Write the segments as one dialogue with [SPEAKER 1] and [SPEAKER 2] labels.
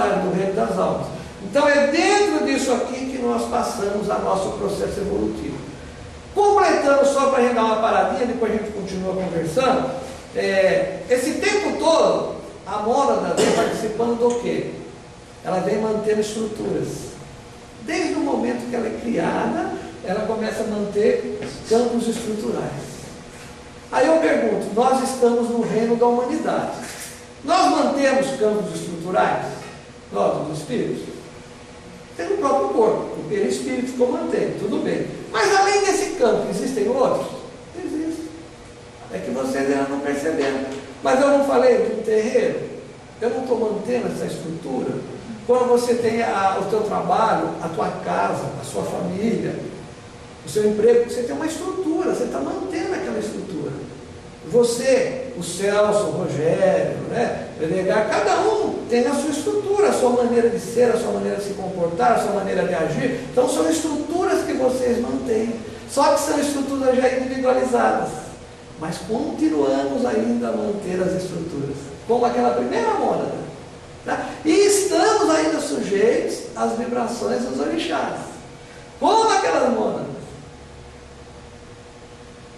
[SPEAKER 1] estruturais do reino das almas. Então é dentro disso aqui que nós passamos a nosso processo evolutivo. Completando, só para a gente dar uma paradinha, depois a gente continua conversando, esse tempo todo, a mônada vem participando do quê? Ela vem mantendo estruturas. Desde o momento que ela é criada, ela começa a manter campos estruturais. Aí eu pergunto, nós estamos no reino da humanidade. Nós mantemos campos estruturais? Nós, os espíritos? Tem o próprio corpo, o perispírito que mantém, tudo bem. Mas além desse campo, existem outros? Existem. É que vocês ainda não perceberam. Mas eu não falei de um terreiro? Eu não estou mantendo essa estrutura? Quando você tem o teu trabalho, a tua casa, a sua família, o seu emprego, você tem uma estrutura, você está mantendo aquela estrutura. Você, o Celso, o Rogério, né, o Edgar, cada um tem a sua estrutura, a sua maneira de ser, a sua maneira de se comportar, a sua maneira de agir. Então são estruturas que vocês mantêm. Só que são estruturas já individualizadas. Mas continuamos ainda a manter as estruturas, como aquela primeira mônada. Tá? E estamos ainda sujeitos às vibrações dos orixás, como aquelas mônadas.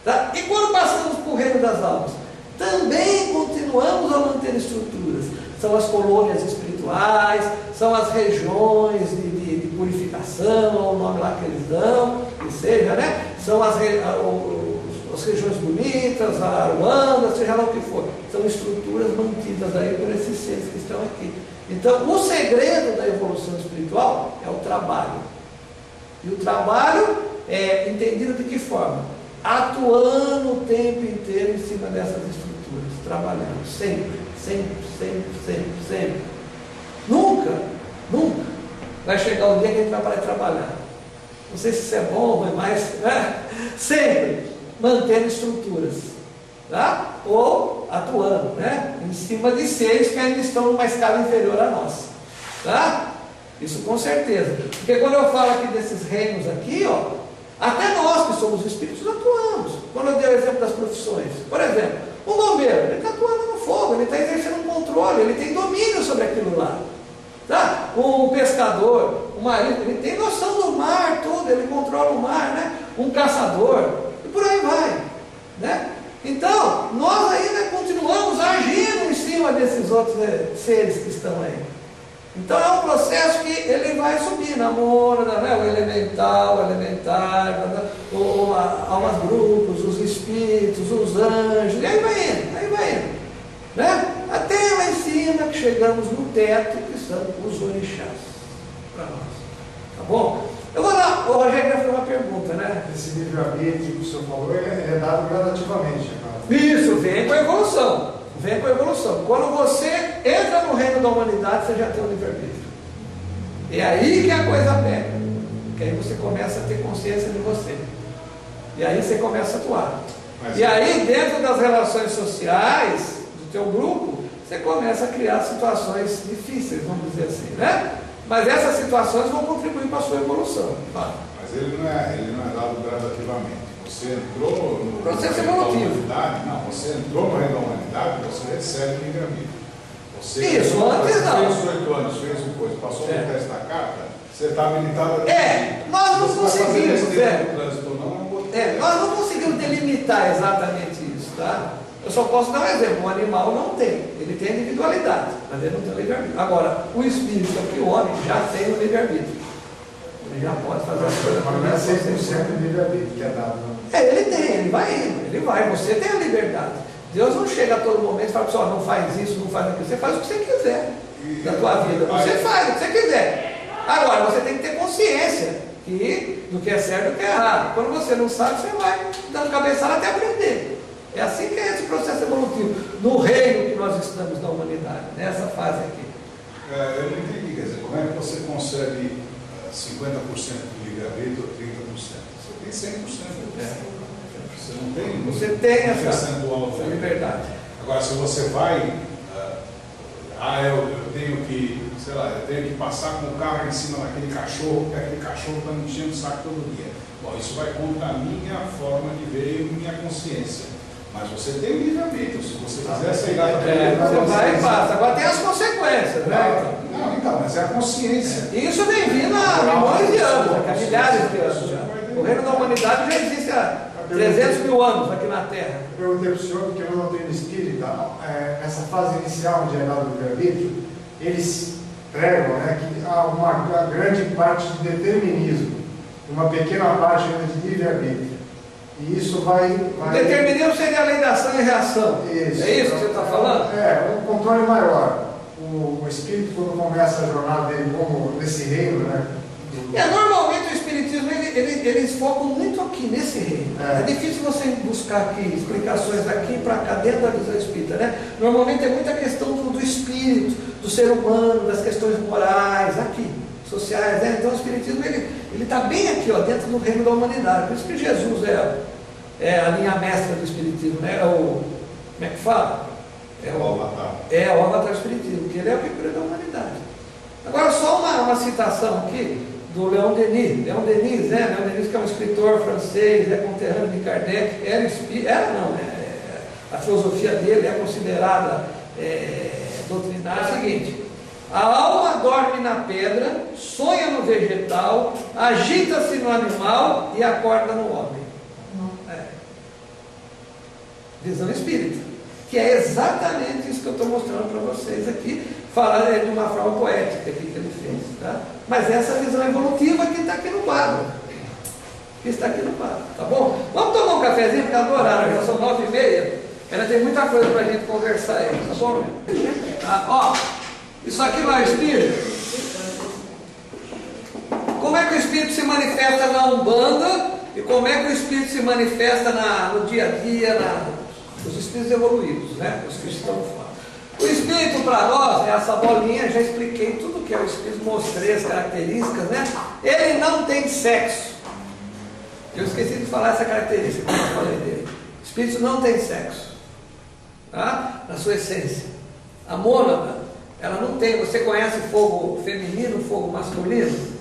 [SPEAKER 1] Tá? E quando passamos para o reino das almas, também continuamos a manter estruturas. São as colônias espirituais, são as regiões de purificação, ou o nome lá que eles dão, que seja, né? São as regiões bonitas, a Aruanda, seja lá o que for. São estruturas mantidas aí por esses seres que estão aqui. Então, o segredo da evolução espiritual é o trabalho. E o trabalho é entendido de que forma? Atuando o tempo inteiro em cima dessas estruturas, trabalhando, sempre, sempre, sempre, sempre, sempre. Nunca vai chegar o dia que a gente vai parar de trabalhar. Não sei se isso é bom, mas né? Sempre mantendo estruturas, tá? Ou atuando, né? Em cima de seres que ainda estão numa escala inferior a nós, tá? Isso com certeza. Porque quando eu falo aqui desses reinos aqui, ó, até nós que somos espíritos atuamos. Quando eu dei o exemplo das profissões, por exemplo, um bombeiro, ele está atuando no fogo, ele está exercendo um controle, ele tem domínio sobre aquilo lá. Tá? Um pescador, um marítimo, ele tem noção do mar, tudo, ele controla o mar, né? Um caçador, e por aí vai, né? Então, nós ainda continuamos agindo em cima desses outros seres que estão aí. Então é um processo que ele vai subindo, a mônada, né? O elemental, o elementar, almas grupos, os espíritos, os anjos, e aí vai indo, né? Até lá em cima que chegamos no teto, que são os orixás para nós, tá bom? Eu vou dar, o Rogério fez uma pergunta, né?
[SPEAKER 2] Esse livre-arbítrio que o senhor falou é dado gradativamente, cara.
[SPEAKER 1] Isso, vem com a evolução. Vem com a evolução. Quando você entra no reino da humanidade, você já tem um livre-arbítrio. É aí que a coisa pega. Porque aí você começa a ter consciência de você. E aí você começa a atuar. E aí, dentro das relações sociais do teu grupo, você começa a criar situações difíceis, vamos dizer assim, né? Mas essas situações vão contribuir para a sua evolução. Tá?
[SPEAKER 3] Mas ele não é dado gradativamente. Você entrou no
[SPEAKER 1] processo
[SPEAKER 3] reino da
[SPEAKER 1] evolutivo.
[SPEAKER 3] humanidade, não, você entrou no reino da humanidade, você recebe o livre-arbítrio. Você
[SPEAKER 1] isso, antes não.
[SPEAKER 3] Fez 18 anos, fez uma coisa, passou no teste da carta, você está habilitado a
[SPEAKER 1] nós não conseguimos, nós não
[SPEAKER 3] conseguimos
[SPEAKER 1] conseguimos delimitar exatamente isso, tá? Eu só posso dar um exemplo, um animal não tem, ele tem individualidade, mas ele não tem livre-arbítrio. Agora, o espírito, que o homem, já tem o livre-arbítrio. Ele já pode fazer as coisas.
[SPEAKER 2] Mas não é 100% de livre-arbítrio que é dado, não.
[SPEAKER 1] Ele tem, ele vai indo, ele vai, você tem a liberdade. Deus não chega a todo momento e fala, pessoal, não faz isso, não faz aquilo. Você faz o que você quiser da tua vida. Você faz o que você quiser. Agora, você tem que ter consciência do que é certo e do que é errado. Quando você não sabe, você vai dando cabeçada até aprender. É assim que é esse processo evolutivo, no reino que nós estamos na humanidade, nessa fase aqui.
[SPEAKER 3] Eu não entendi, quer dizer, como é que você consegue 50% de livre-arbítrio ou 30%? Você tem 100%. Você não tem.
[SPEAKER 1] Você tem essa
[SPEAKER 3] percentual de
[SPEAKER 1] liberdade.
[SPEAKER 3] Agora, se você vai, eu tenho que, sei lá, eu tenho que passar com o carro em cima daquele cachorro, porque aquele cachorro está me enchendo o saco todo dia. Bom, isso vai contra a minha forma de ver e minha consciência. Mas você tem o livre-arbítrio, se você quiser aceitar
[SPEAKER 1] você vai e passa. Agora tem as consequências, né?
[SPEAKER 3] Não, então, é a consciência.
[SPEAKER 1] E isso vem vindo há milhões de anos, há milhares de anos já. O reino da humanidade já existe há 300 mil anos aqui na Terra.
[SPEAKER 2] Eu perguntei para o senhor, porque eu não tenho espírita, nessa fase inicial onde é dado o livre-arbítrio, eles pregam, né, que há uma grande parte de determinismo, uma pequena parte ainda de livre-arbítrio. E isso vai...
[SPEAKER 1] O determinismo seria a lei da ação e reação.
[SPEAKER 2] Isso.
[SPEAKER 1] É isso que você está falando?
[SPEAKER 2] É, um controle maior. O espírito, quando começa a jornada dele como nesse reino, né?
[SPEAKER 1] Normalmente o espiritismo eles focam muito aqui nesse reino. É difícil você buscar aqui explicações daqui para cá dentro da visão espírita, né? Normalmente é muita questão do espírito, do ser humano, das questões morais, aqui, sociais, né? Então o espiritismo ele está bem aqui, ó, dentro do reino da humanidade. Por isso que Jesus é a linha mestra do espiritismo, né? Como é que fala?
[SPEAKER 3] O avatar.
[SPEAKER 1] O avatar do espiritismo, que ele é o que cuida da humanidade. Agora só uma citação aqui do Leon Denis. Leon Denis, né? Leon Denis, que é um escritor francês, é conterrâneo de Kardec, a filosofia dele é considerada doutrinária. É o seguinte: a alma dorme na pedra, sonha no vegetal, agita-se no animal e acorda no homem. Visão espírita, que é exatamente isso que eu estou mostrando para vocês aqui, falar de uma forma poética aqui que ele fez, tá? Mas essa visão evolutiva que está aqui no quadro, tá bom? Vamos tomar um cafezinho, porque adoraram, já são 9h30, ela tem muita coisa para a gente conversar aí, tá bom? Ó, isso aqui não é espírito? Como é que o espírito se manifesta na Umbanda e como é que o espírito se manifesta no dia a dia, os espíritos evoluídos, né? Os que estão fora. O espírito para nós é essa bolinha, já expliquei tudo que é o espírito, mostrei as características, né? Ele não tem sexo. Eu esqueci de falar essa característica quando eu falei dele. O espírito não tem sexo, tá? Na sua essência. A mônada, ela não tem. Você conhece fogo feminino, fogo masculino?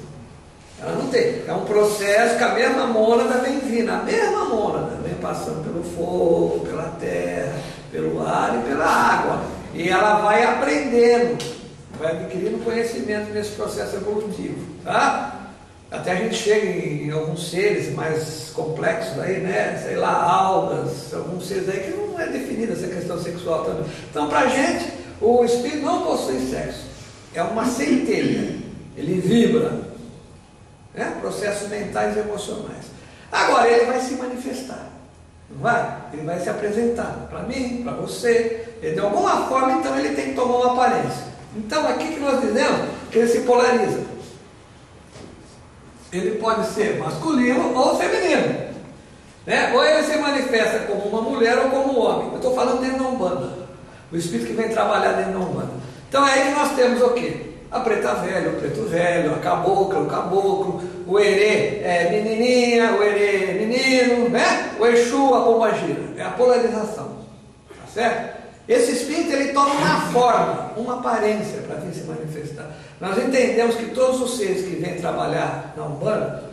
[SPEAKER 1] Ela não tem. É um processo que a mesma mônada vem vindo, a mesma mônada vem passando pelo fogo, pela terra, pelo ar e pela água. E ela vai aprendendo, vai adquirindo conhecimento nesse processo evolutivo, tá? Até a gente chega em alguns seres mais complexos aí, né? Sei lá, algas, alguns seres aí que não é definida essa questão sexual também. Então, pra gente, o espírito não possui sexo. É uma centelha. Ele vibra. Processos mentais e emocionais. Agora ele vai se manifestar, não vai? Ele vai se apresentar para mim, para você. De alguma forma, então ele tem que tomar uma aparência. Então aqui que nós dizemos que ele se polariza. Ele pode ser masculino ou feminino, né? Ou ele se manifesta como uma mulher ou como um homem. Eu estou falando dentro da Umbanda, o espírito que vem trabalhar dentro da Umbanda. Então é aí que nós temos o quê? A preta velha, o preto velho, a cabocla, o caboclo, o erê é menininha, o erê é menino, né? O Exu, a pombagira. É a polarização, tá certo? Esse espírito, ele toma uma forma, uma aparência para vir se manifestar. Nós entendemos que todos os seres que vêm trabalhar na Umbanda,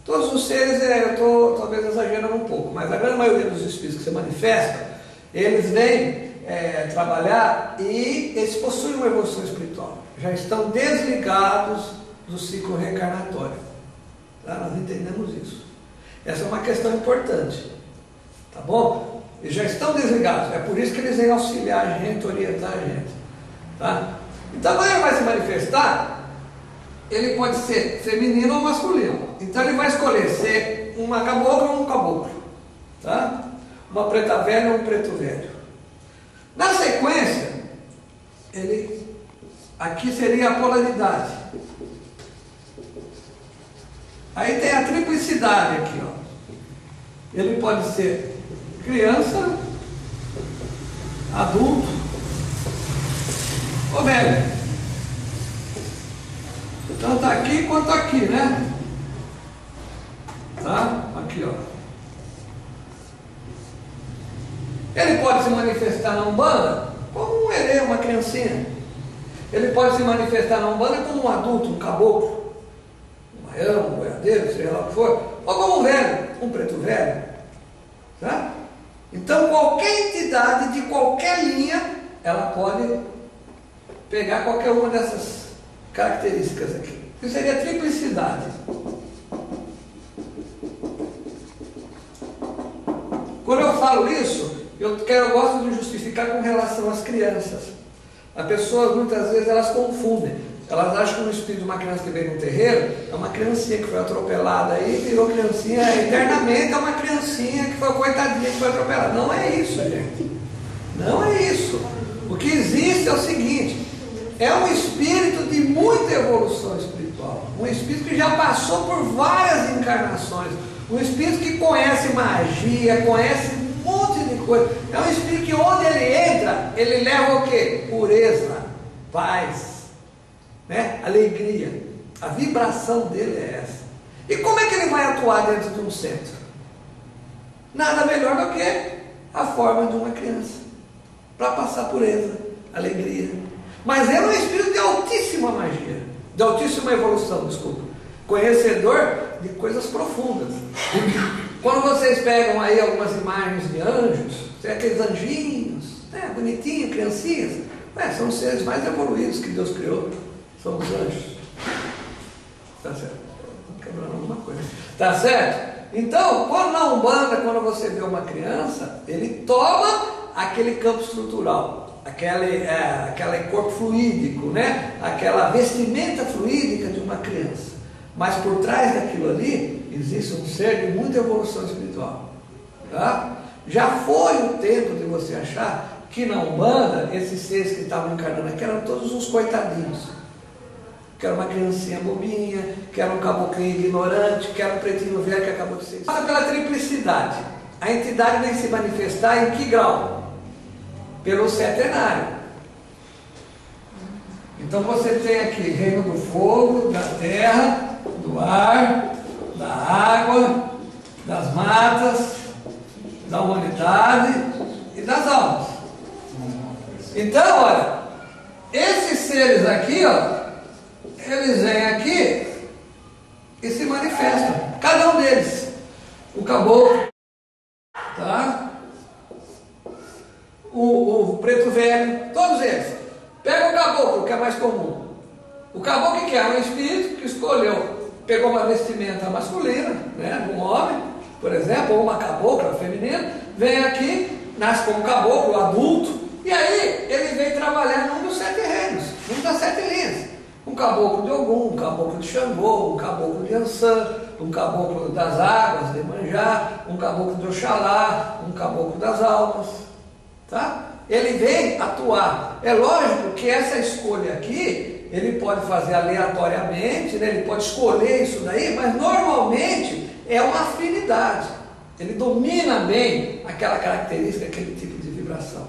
[SPEAKER 1] todos os seres, eu estou talvez exagerando um pouco, mas a grande maioria dos espíritos que se manifestam, eles vêm trabalhar e eles possuem uma evolução espiritual. Já estão desligados do ciclo reencarnatório. Tá? Nós entendemos isso. Essa é uma questão importante. Tá bom? Eles já estão desligados. É por isso que eles vêm auxiliar a gente, orientar a gente. Tá? Então, quando ele vai se manifestar, ele pode ser feminino ou masculino. Então, ele vai escolher ser uma cabocla ou um caboclo. Tá? Uma preta velha ou um preto velho. Na sequência, aqui seria a polaridade. Aí tem a triplicidade aqui, ó. Ele pode ser criança, adulto ou velho. Tanto aqui quanto aqui, né? Tá? Aqui, ó. Ele pode se manifestar na Umbanda como um herê, uma criancinha. Ele pode se manifestar na Umbanda como um adulto, um caboclo, um baiano, um boiadeiro, seja lá o que for, ou como um velho, um preto velho. Tá? Então, qualquer entidade de qualquer linha, ela pode pegar qualquer uma dessas características aqui. Isso seria a triplicidade. Quando eu falo isso, eu gosto de justificar com relação às crianças. As pessoas, muitas vezes, elas confundem. Elas acham que o espírito de uma criança que veio no terreiro é uma criancinha que foi atropelada aí, virou criancinha eternamente, é uma criancinha que foi coitadinha que foi atropelada. Não é isso, gente. Não é isso. O que existe é o seguinte: é um espírito de muita evolução espiritual. Um espírito que já passou por várias encarnações. Um espírito que conhece magia, conhece um monte de coisa. É um espírito que onde ele entra, ele leva o quê? Pureza, paz, né? Alegria. A vibração dele é essa. E como é que ele vai atuar dentro de um centro? Nada melhor do que a forma de uma criança, para passar pureza, alegria. Mas ele é um espírito de altíssima magia, de altíssima evolução, desculpa. Conhecedor de coisas profundas. Quando vocês pegam aí algumas imagens de anjos, tem aqueles anjinhos, né, bonitinhos, criancinhas, são os seres mais evoluídos que Deus criou, são os anjos. Tá certo? Estou quebrando alguma coisa. Tá certo? Então, quando na Umbanda, quando você vê uma criança, ele toma aquele campo estrutural, aquele corpo fluídico, né? Aquela vestimenta fluídica de uma criança. Mas por trás daquilo ali, existe um ser de muita evolução espiritual. Tá? Já foi o tempo de você achar que na Umbanda, esses seres que estavam encarnando aqui eram todos uns coitadinhos. Que era uma criancinha bobinha, que era um caboclinho ignorante, que era um pretinho velho que acabou de ser. Passa pela triplicidade. A entidade vem se manifestar em que grau? Pelo setenário. Então você tem aqui reino do fogo, da terra, do ar, da água, das matas, da humanidade e das almas. Então, olha, esses seres aqui, ó, eles vêm aqui e se manifestam. Cada um deles. O caboclo, tá? O preto velho, todos eles. Pega o caboclo, que é mais comum. O caboclo que é um espírito que escolheu, pegou uma vestimenta masculina, né, de um homem, por exemplo, ou uma cabocla feminina, vem aqui, nasce como caboclo, adulto, e aí ele vem trabalhar num dos 7 reinos, num das 7 linhas. Um caboclo de Ogum, um caboclo de Xangô, um caboclo de Ansã, um caboclo das águas, de Manjá, um caboclo de Oxalá, um caboclo das almas, tá? Ele vem atuar. É lógico que essa escolha aqui, ele pode fazer aleatoriamente, né? Ele pode escolher isso daí, mas normalmente é uma afinidade. Ele domina bem aquela característica, aquele tipo de vibração.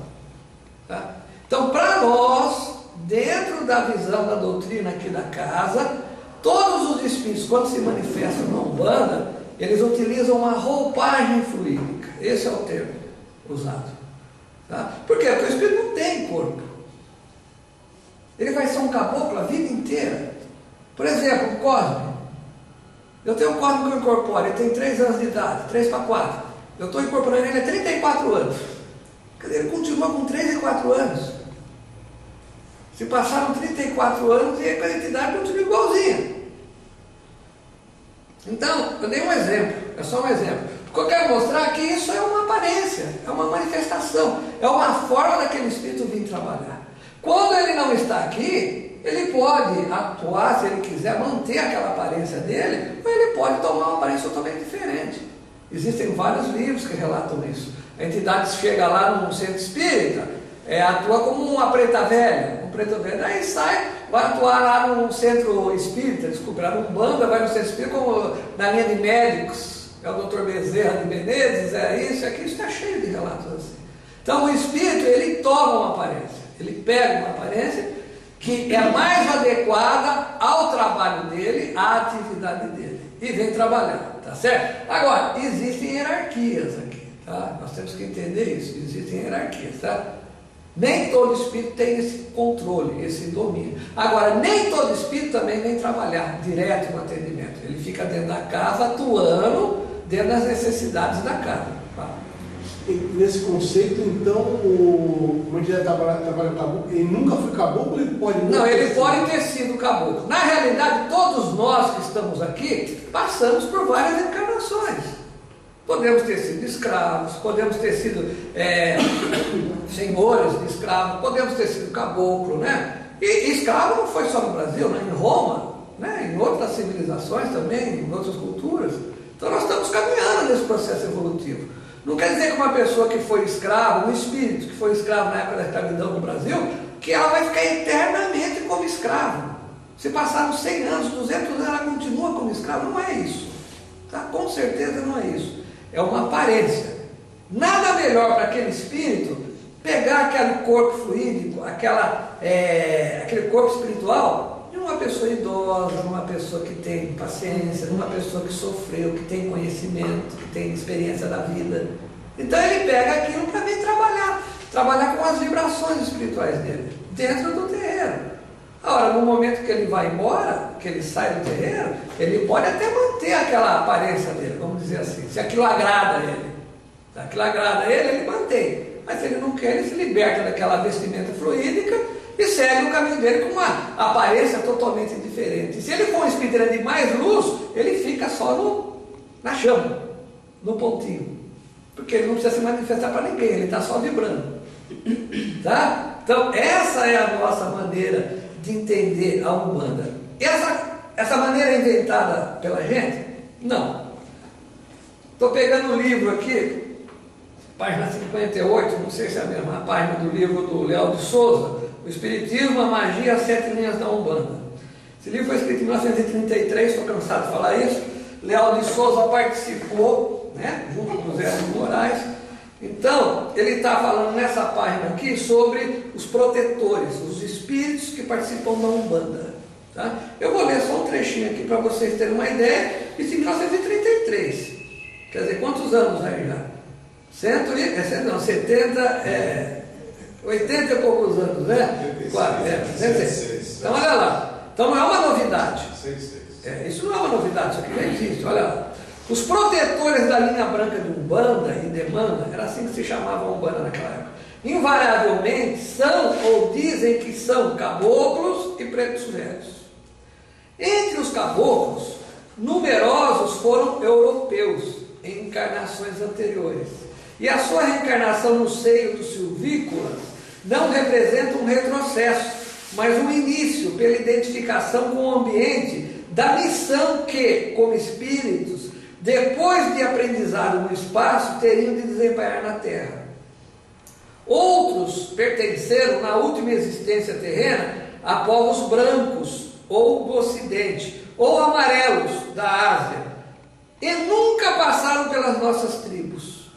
[SPEAKER 1] Tá? Então, para nós, dentro da visão da doutrina aqui da casa, todos os espíritos, quando se manifestam na Umbanda, eles utilizam uma roupagem fluídica. Esse é o termo usado. Tá? Por quê? Porque o espírito não tem corpo. Ele vai ser um caboclo a vida inteira. Por exemplo, o Cosme. Eu tenho um Cosme que eu incorporo, ele tem 3 anos de idade, 3 para 4. Eu estou incorporando ele há 34 anos. Quer dizer, ele continua com 3 e 4 anos. Se passaram 34 anos e a entidade continua igualzinha. Então, eu dei um exemplo, é só um exemplo. Porque eu quero mostrar que isso é uma aparência, é uma manifestação, é uma forma daquele espírito vir trabalhar. Quando ele não está aqui, ele pode atuar, se ele quiser, manter aquela aparência dele, ou ele pode tomar uma aparência totalmente diferente. Existem vários livros que relatam isso. A entidade chega lá num centro espírita, atua como uma preta velha, aí sai, vai atuar lá num centro espírita, desculpa, lá no Umbanda, vai no centro espírita, como na linha de médicos. É o Dr. Bezerra de Menezes, isso está cheio de relatos assim. Então o espírito, ele toma uma aparência, ele pega uma aparência que é mais adequada ao trabalho dele, à atividade dele, e vem trabalhar, tá certo? Agora, existem hierarquias aqui, tá? Nós temos que entender isso, existem hierarquias, tá? Nem todo espírito tem esse controle, esse domínio. Agora, nem todo espírito também vem trabalhar direto no atendimento. Ele fica dentro da casa, atuando dentro das necessidades da casa. Tá?
[SPEAKER 4] nesse conceito, então, como a gente trabalha caboclo, ele nunca foi caboclo, ele pode...
[SPEAKER 1] Não, ele pode ter sido caboclo. Na realidade, todos nós que estamos aqui, passamos por várias encarnações. Podemos ter sido escravos, podemos ter sido senhores de escravos, podemos ter sido caboclo, né? E escravo não foi só no Brasil, né? Em Roma, né? Em outras civilizações também, em outras culturas. Então nós estamos caminhando nesse processo evolutivo. Não quer dizer que uma pessoa que foi escravo, um espírito que foi escravo na época da escravidão no Brasil, que ela vai ficar eternamente como escravo. Se passaram 100 anos, 200 anos, ela continua como escravo. Não é isso. Tá? Com certeza não é isso. É uma aparência. Nada melhor para aquele espírito pegar aquele corpo fluídico, aquele corpo espiritual de uma pessoa idosa, de uma pessoa que tem paciência, de uma pessoa que sofreu, que tem conhecimento, que tem experiência da vida. Então ele pega aquilo para vir trabalhar com as vibrações espirituais dele, dentro do terreiro. Agora, no momento que ele vai embora, que ele sai do terreiro, ele pode até manter aquela aparência dele, vamos dizer assim, se aquilo agrada ele. Se aquilo agrada ele mantém. Mas se ele não quer, ele se liberta daquela vestimenta fluídica e segue o caminho dele com uma aparência totalmente diferente. E se ele for um espírito de mais luz, ele fica só na chama, no pontinho. Porque ele não precisa se manifestar para ninguém, ele está só vibrando. Tá? Então, essa é a nossa maneira de entender a Umbanda. Essa maneira é inventada pela gente? Não. Estou pegando o livro aqui, página 58, não sei se é a mesma página do livro do Leal de Souza, O Espiritismo, a Magia, as 7 Linhas da Umbanda. Esse livro foi escrito em 1933, estou cansado de falar isso. Leal de Souza participou, né, junto com o Zé de Moraes. Então, ele está falando nessa página aqui sobre os protetores, os espíritos que participam da Umbanda. Tá? Eu vou ler só um trechinho aqui para vocês terem uma ideia. Isso em 1933. Quer dizer, quantos anos aí já? 80 e poucos anos, né? 106. Então, olha lá. Então, não é uma novidade. Isso não é uma novidade, isso aqui já existe. Olha lá. Os protetores da linha branca de Umbanda e Demanda, era assim que se chamava a Umbanda naquela época, invariavelmente são ou dizem que são caboclos e pretos velhos. Entre os caboclos, numerosos foram europeus em encarnações anteriores. E a sua reencarnação no seio dos silvícolas não representa um retrocesso, mas um início pela identificação com o ambiente da missão que, como espíritos, depois de aprendizado no espaço, teriam de desempenhar na Terra. Outros pertenceram, na última existência terrena, a povos brancos, ou do Ocidente, ou amarelos, da Ásia, e nunca passaram pelas nossas tribos.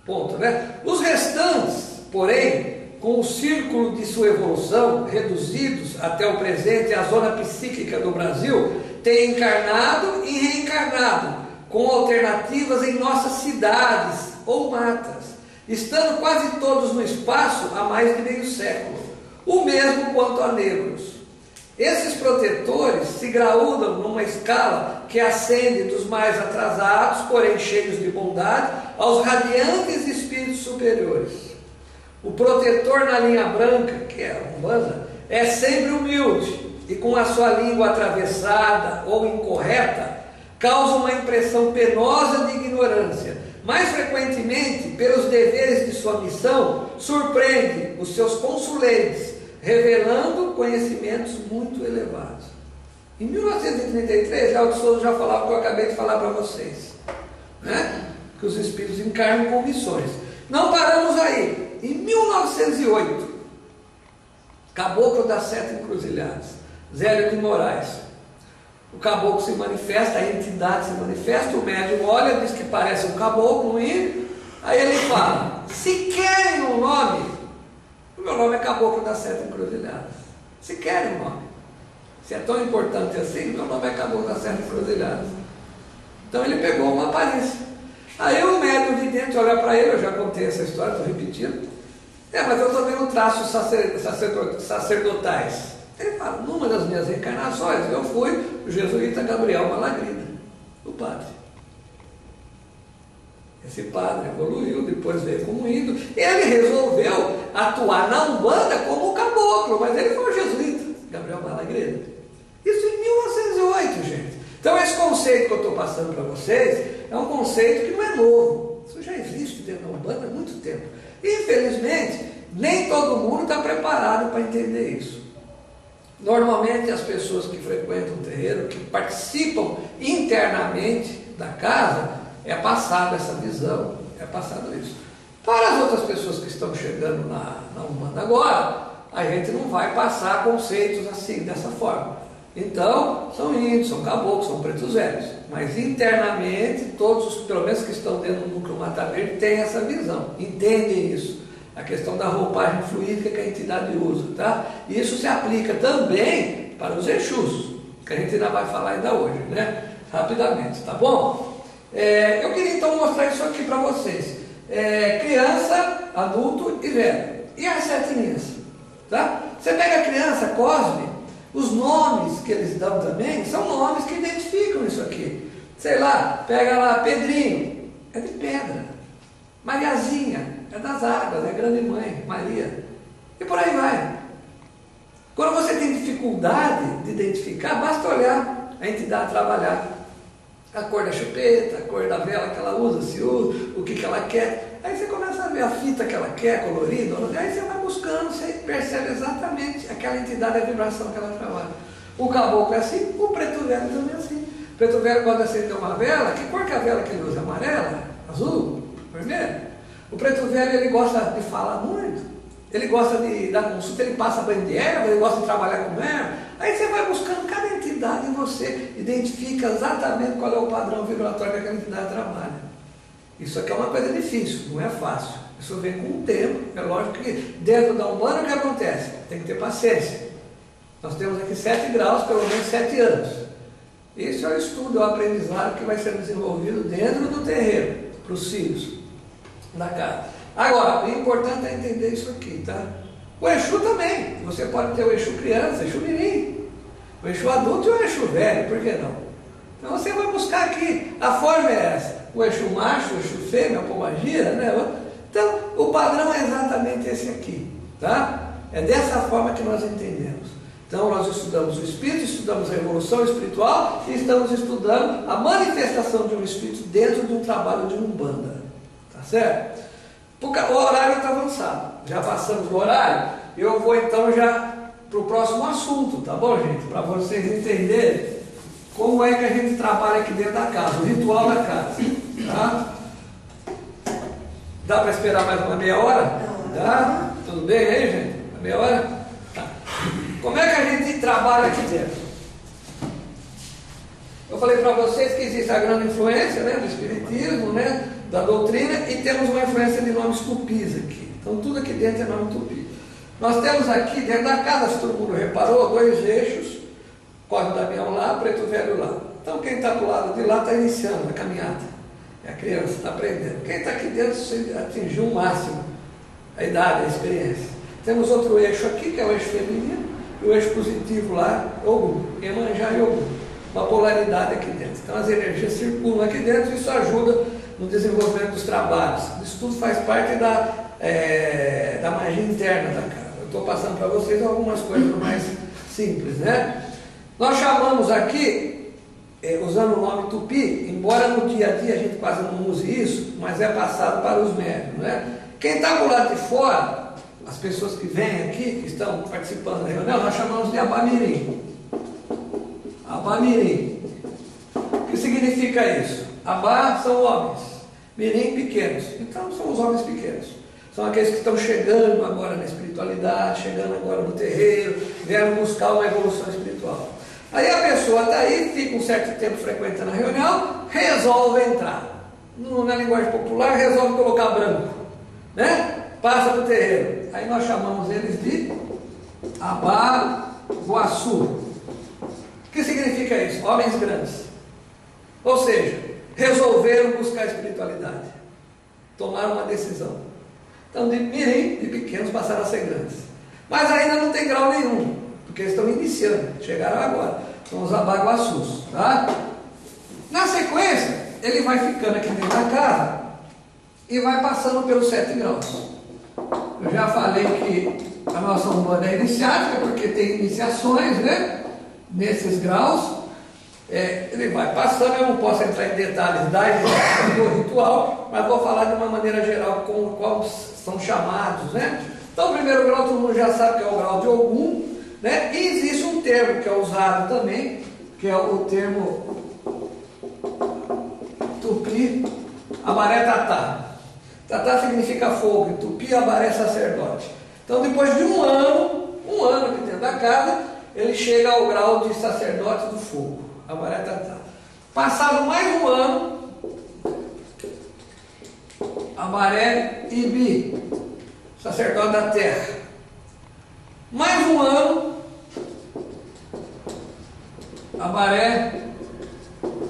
[SPEAKER 1] Ponto, né? Os restantes, porém, com o círculo de sua evolução, reduzidos até o presente à zona psíquica do Brasil, têm encarnado e reencarnado, com alternativas em nossas cidades ou matas, estando quase todos no espaço há mais de meio século, o mesmo quanto a negros. Esses protetores se graúdam numa escala que ascende dos mais atrasados, porém cheios de bondade, aos radiantes espíritos superiores. O protetor na linha branca, que é a Umbanda, é sempre humilde e com a sua língua atravessada ou incorreta, causa uma impressão penosa de ignorância. Mais frequentemente, pelos deveres de sua missão, surpreende os seus consulentes, revelando conhecimentos muito elevados. Em 1933, Leal de Souza já falava o que eu acabei de falar para vocês, né? Que os espíritos encarnam com missões. Não paramos aí. Em 1908, Caboclo das 7 Encruzilhadas, Zélio de Moraes, o caboclo se manifesta, a entidade se manifesta, o médium olha, diz que parece um caboclo, um índio, aí ele fala: se querem um nome, o meu nome é Caboclo das 7 Encruzilhadas. Se querem um nome, se é tão importante assim, meu nome é Caboclo das 7 Encruzilhadas. Então ele pegou uma aparência. Aí o médium de dentro olha para ele, eu já contei essa história, estou repetindo. Mas eu estou vendo traços sacerdotais. Ele fala: numa das minhas reencarnações, eu fui o jesuíta Gabriel Malagrida, o padre. Esse padre evoluiu, depois veio como ídolo. Ele resolveu atuar na Umbanda como caboclo, mas ele foi um jesuíta, Gabriel Malagreda. Isso em 1908, gente. Então esse conceito que eu estou passando para vocês é um conceito que não é novo. Isso já existe dentro da Umbanda há muito tempo. Infelizmente, nem todo mundo está preparado para entender isso. Normalmente as pessoas que frequentam o terreiro, que participam internamente da casa, é passado essa visão, é passado isso. Para as outras pessoas que estão chegando na Umbanda agora, a gente não vai passar conceitos assim, dessa forma. Então, são índios, são caboclos, são pretos velhos. Mas internamente, todos, pelo menos que estão dentro do núcleo Mata Verde, têm essa visão, entendem isso. A questão da roupagem fluídica que a entidade usa, tá? E isso se aplica também para os Exus, que a gente ainda vai falar ainda hoje, né? Rapidamente, tá bom? Eu queria então mostrar isso aqui para vocês. Criança, adulto e velho. E as 7 linhas, tá? Você pega a criança, Cosme, os nomes que eles dão também são nomes que identificam isso aqui. Sei lá, pega lá Pedrinho, é de pedra. Mariazinha, é das águas, é grande mãe, Maria. E por aí vai. Quando você tem dificuldade de identificar, basta olhar a entidade trabalhar. A cor da chupeta, a cor da vela que ela usa, se usa, o que ela quer. Aí você começa a ver a fita que ela quer, colorida, aí você vai buscando, você percebe exatamente aquela entidade, a vibração que ela trabalha. O caboclo é assim, o preto velho também é assim. O preto velho gosta de acender uma vela, que cor que é a vela que ele usa? Amarela? Azul? Vermelho? O preto velho, ele gosta de falar muito, ele gosta de dar consulta, ele passa banho de erva, ele gosta de trabalhar com erva. Aí você vai buscando cada entidade e você identifica exatamente qual é o padrão vibratório que aquela entidade trabalha. Isso aqui é uma coisa difícil, não é fácil. Isso vem com o tempo. É lógico que dentro da Umbanda o que acontece? Tem que ter paciência. Nós temos aqui 7 graus, pelo menos 7 anos. Isso é o estudo, é o aprendizado que vai ser desenvolvido dentro do terreiro, para os filhos da casa. Agora, o importante é entender isso aqui, tá? O Exu também. Você pode ter o Exu criança, Exu mirim, o Exu adulto e o Exu velho, por que não? Então você vai buscar aqui, a forma é essa. O Exu macho, o Exu fêmea, a pombagira, né? Então, o padrão é exatamente esse aqui, tá? É dessa forma que nós entendemos. Então, nós estudamos o espírito, estudamos a evolução espiritual e estamos estudando a manifestação de um espírito dentro de um trabalho de Umbanda, tá certo? Porque o horário está avançado, já passamos do horário, eu vou então já para o próximo assunto, tá bom, gente? Para vocês entenderem como é que a gente trabalha aqui dentro da casa, o ritual da casa, tá? Dá para esperar mais uma meia hora? Dá? Tudo bem aí, gente? Uma meia hora? Tá. Como é que a gente trabalha aqui dentro? Eu falei para vocês que existe a grande influência, né, do espiritismo, né, da doutrina, e temos uma influência de nomes tupis aqui. Então tudo aqui dentro é nome tupi. Nós temos aqui dentro da casa, se todo mundo reparou, 2 eixos, Cosme Damião lá, Preto Velho lá. Então quem está do lado de lá está iniciando a caminhada. É a criança, está aprendendo. Quem está aqui dentro atingiu o máximo, a idade, a experiência. Temos outro eixo aqui, que é o eixo feminino, e o eixo positivo lá, Ogum, Iemanjá e Ogum. Uma polaridade aqui dentro. Então as energias circulam aqui dentro e isso ajuda no desenvolvimento dos trabalhos. Isso tudo faz parte da magia interna da casa. Eu estou passando para vocês algumas coisas mais simples, né? Nós chamamos aqui, usando o nome tupi, embora no dia a dia a gente quase não use isso, mas é passado para os médios, né? Quem está do lado de fora, as pessoas que vêm aqui, que estão participando da reunião, nós chamamos de Abamirim. Abamirim. O que significa isso? Abá são homens, mirim pequenos. Então são os homens pequenos. São aqueles que estão chegando agora na espiritualidade, chegando agora no terreiro, vieram buscar uma evolução espiritual. Aí a pessoa está aí, fica um certo tempo frequentando a reunião, resolve entrar. Na linguagem popular, resolve colocar branco, né? Passa para o terreiro. Aí nós chamamos eles de Abaguaçu. O que significa isso? Homens grandes. Ou seja, resolveram buscar a espiritualidade. Tomaram uma decisão. Então, de mirim, de pequenos, passaram a ser grandes. Mas ainda não tem grau nenhum, porque eles estão iniciando, chegaram agora. São os Abaguaçus, tá? Na sequência, ele vai ficando aqui dentro da casa e vai passando pelos 7 graus. Eu já falei que a nossa Umbanda é iniciática, porque tem iniciações, né? Nesses graus. Ele vai passando, eu não posso entrar em detalhes da iniciação do ritual, mas vou falar de uma maneira geral com qual são chamados, né? Então, o primeiro grau todo mundo já sabe que é o grau de Ogum, né? E existe um termo que é usado também, que é o termo Tupi, Abaré Tatá. Tatá significa fogo, e Tupi, Abaré sacerdote. Então, depois de um ano aqui dentro da casa, ele chega ao grau de sacerdote do fogo, Abaré Tatá. Passado mais um ano, Abaré Ibi, sacerdote da terra. Mais um ano, Abaré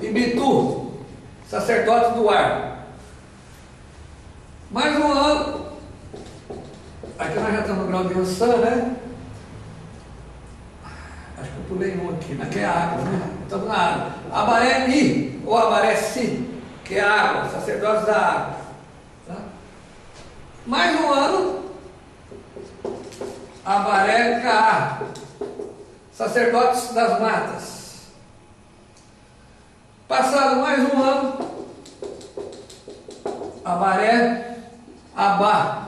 [SPEAKER 1] Ibitu, sacerdote do ar. Mais um ano, aqui nós já estamos no grau de Ansan, né? Acho que eu pulei um aqui, mas que é água, né? Estamos na água. Abaré Mi, ou Abaré Si, que é água, sacerdote da água. Tá? Mais um ano, Abaré Kaá, sacerdotes das matas. Passado mais um ano, Abaré Abá.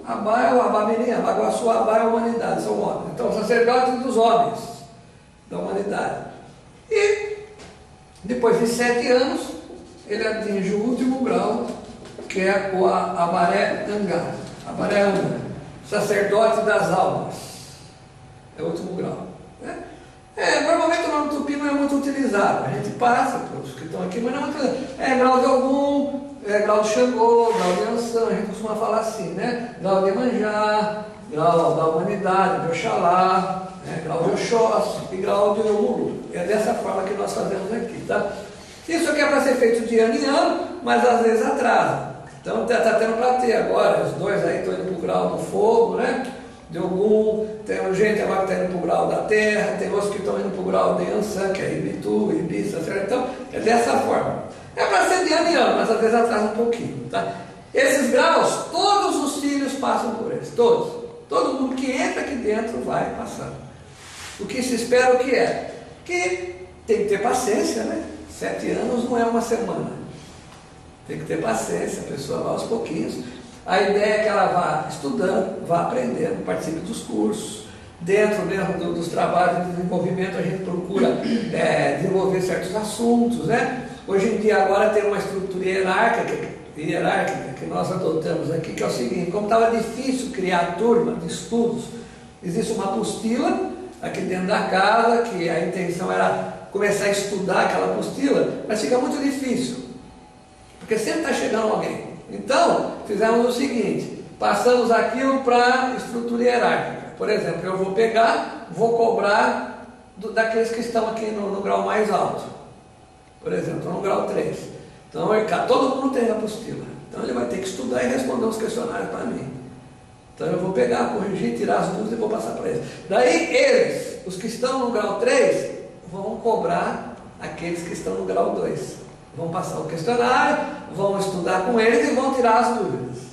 [SPEAKER 1] Abá é o Abamirim, Abaguaçu, Abá é a humanidade, são homens. Então, sacerdote dos homens, da humanidade. E, depois de 7 anos, ele atinge o último grau, que é o Abaré Angá. Abaré Angá, sacerdote das almas. É o último grau. Né? Normalmente o nome Tupi não é muito utilizado. A gente passa pelos que estão aqui, mas não é muito utilizado. É grau de Ogum, grau de Xangô, grau de Ansan, a gente costuma falar assim, né? Grau de Iemanjá, grau da humanidade, de Oxalá, grau de Oxóssi e grau de Omulu. É dessa forma que nós fazemos aqui, tá? Isso aqui é para ser feito de ano em ano, mas às vezes atrasa. Então está tendo para ter agora, os dois aí estão indo para o grau do fogo, né? De Ogum, tem gente agora que está indo para o grau da terra, tem outros que estão indo para o grau de Ansan, que é Ibitu, Ibis, certo? Então é dessa forma. É para ser de ano em ano, mas às vezes atrasa um pouquinho, tá? Esses graus, todos os filhos passam por eles, todos. Todo mundo que entra aqui dentro vai passando. O que se espera o que é? Que tem que ter paciência, né? 7 anos não é uma semana. Tem que ter paciência, a pessoa vai aos pouquinhos. A ideia é que ela vá estudando, vá aprendendo, participe dos cursos. Dentro mesmo dos trabalhos de desenvolvimento, a gente procura desenvolver certos assuntos, né? Hoje em dia agora tem uma estrutura hierárquica que nós adotamos aqui, que é o seguinte: como estava difícil criar turma de estudos, existe uma apostila aqui dentro da casa, que a intenção era começar a estudar aquela apostila, mas fica muito difícil, porque sempre está chegando alguém. Então, fizemos o seguinte: passamos aquilo para estrutura hierárquica. Por exemplo, eu vou pegar, vou cobrar daqueles que estão aqui no grau mais alto. Por exemplo, no grau 3. Então, todo mundo tem apostila. Então, ele vai ter que estudar e responder os questionários para mim. Então, eu vou pegar, corrigir, tirar as dúvidas e vou passar para eles. Daí, eles, os que estão no grau 3, vão cobrar aqueles que estão no grau 2. Vão passar o questionário, vão estudar com eles e vão tirar as dúvidas.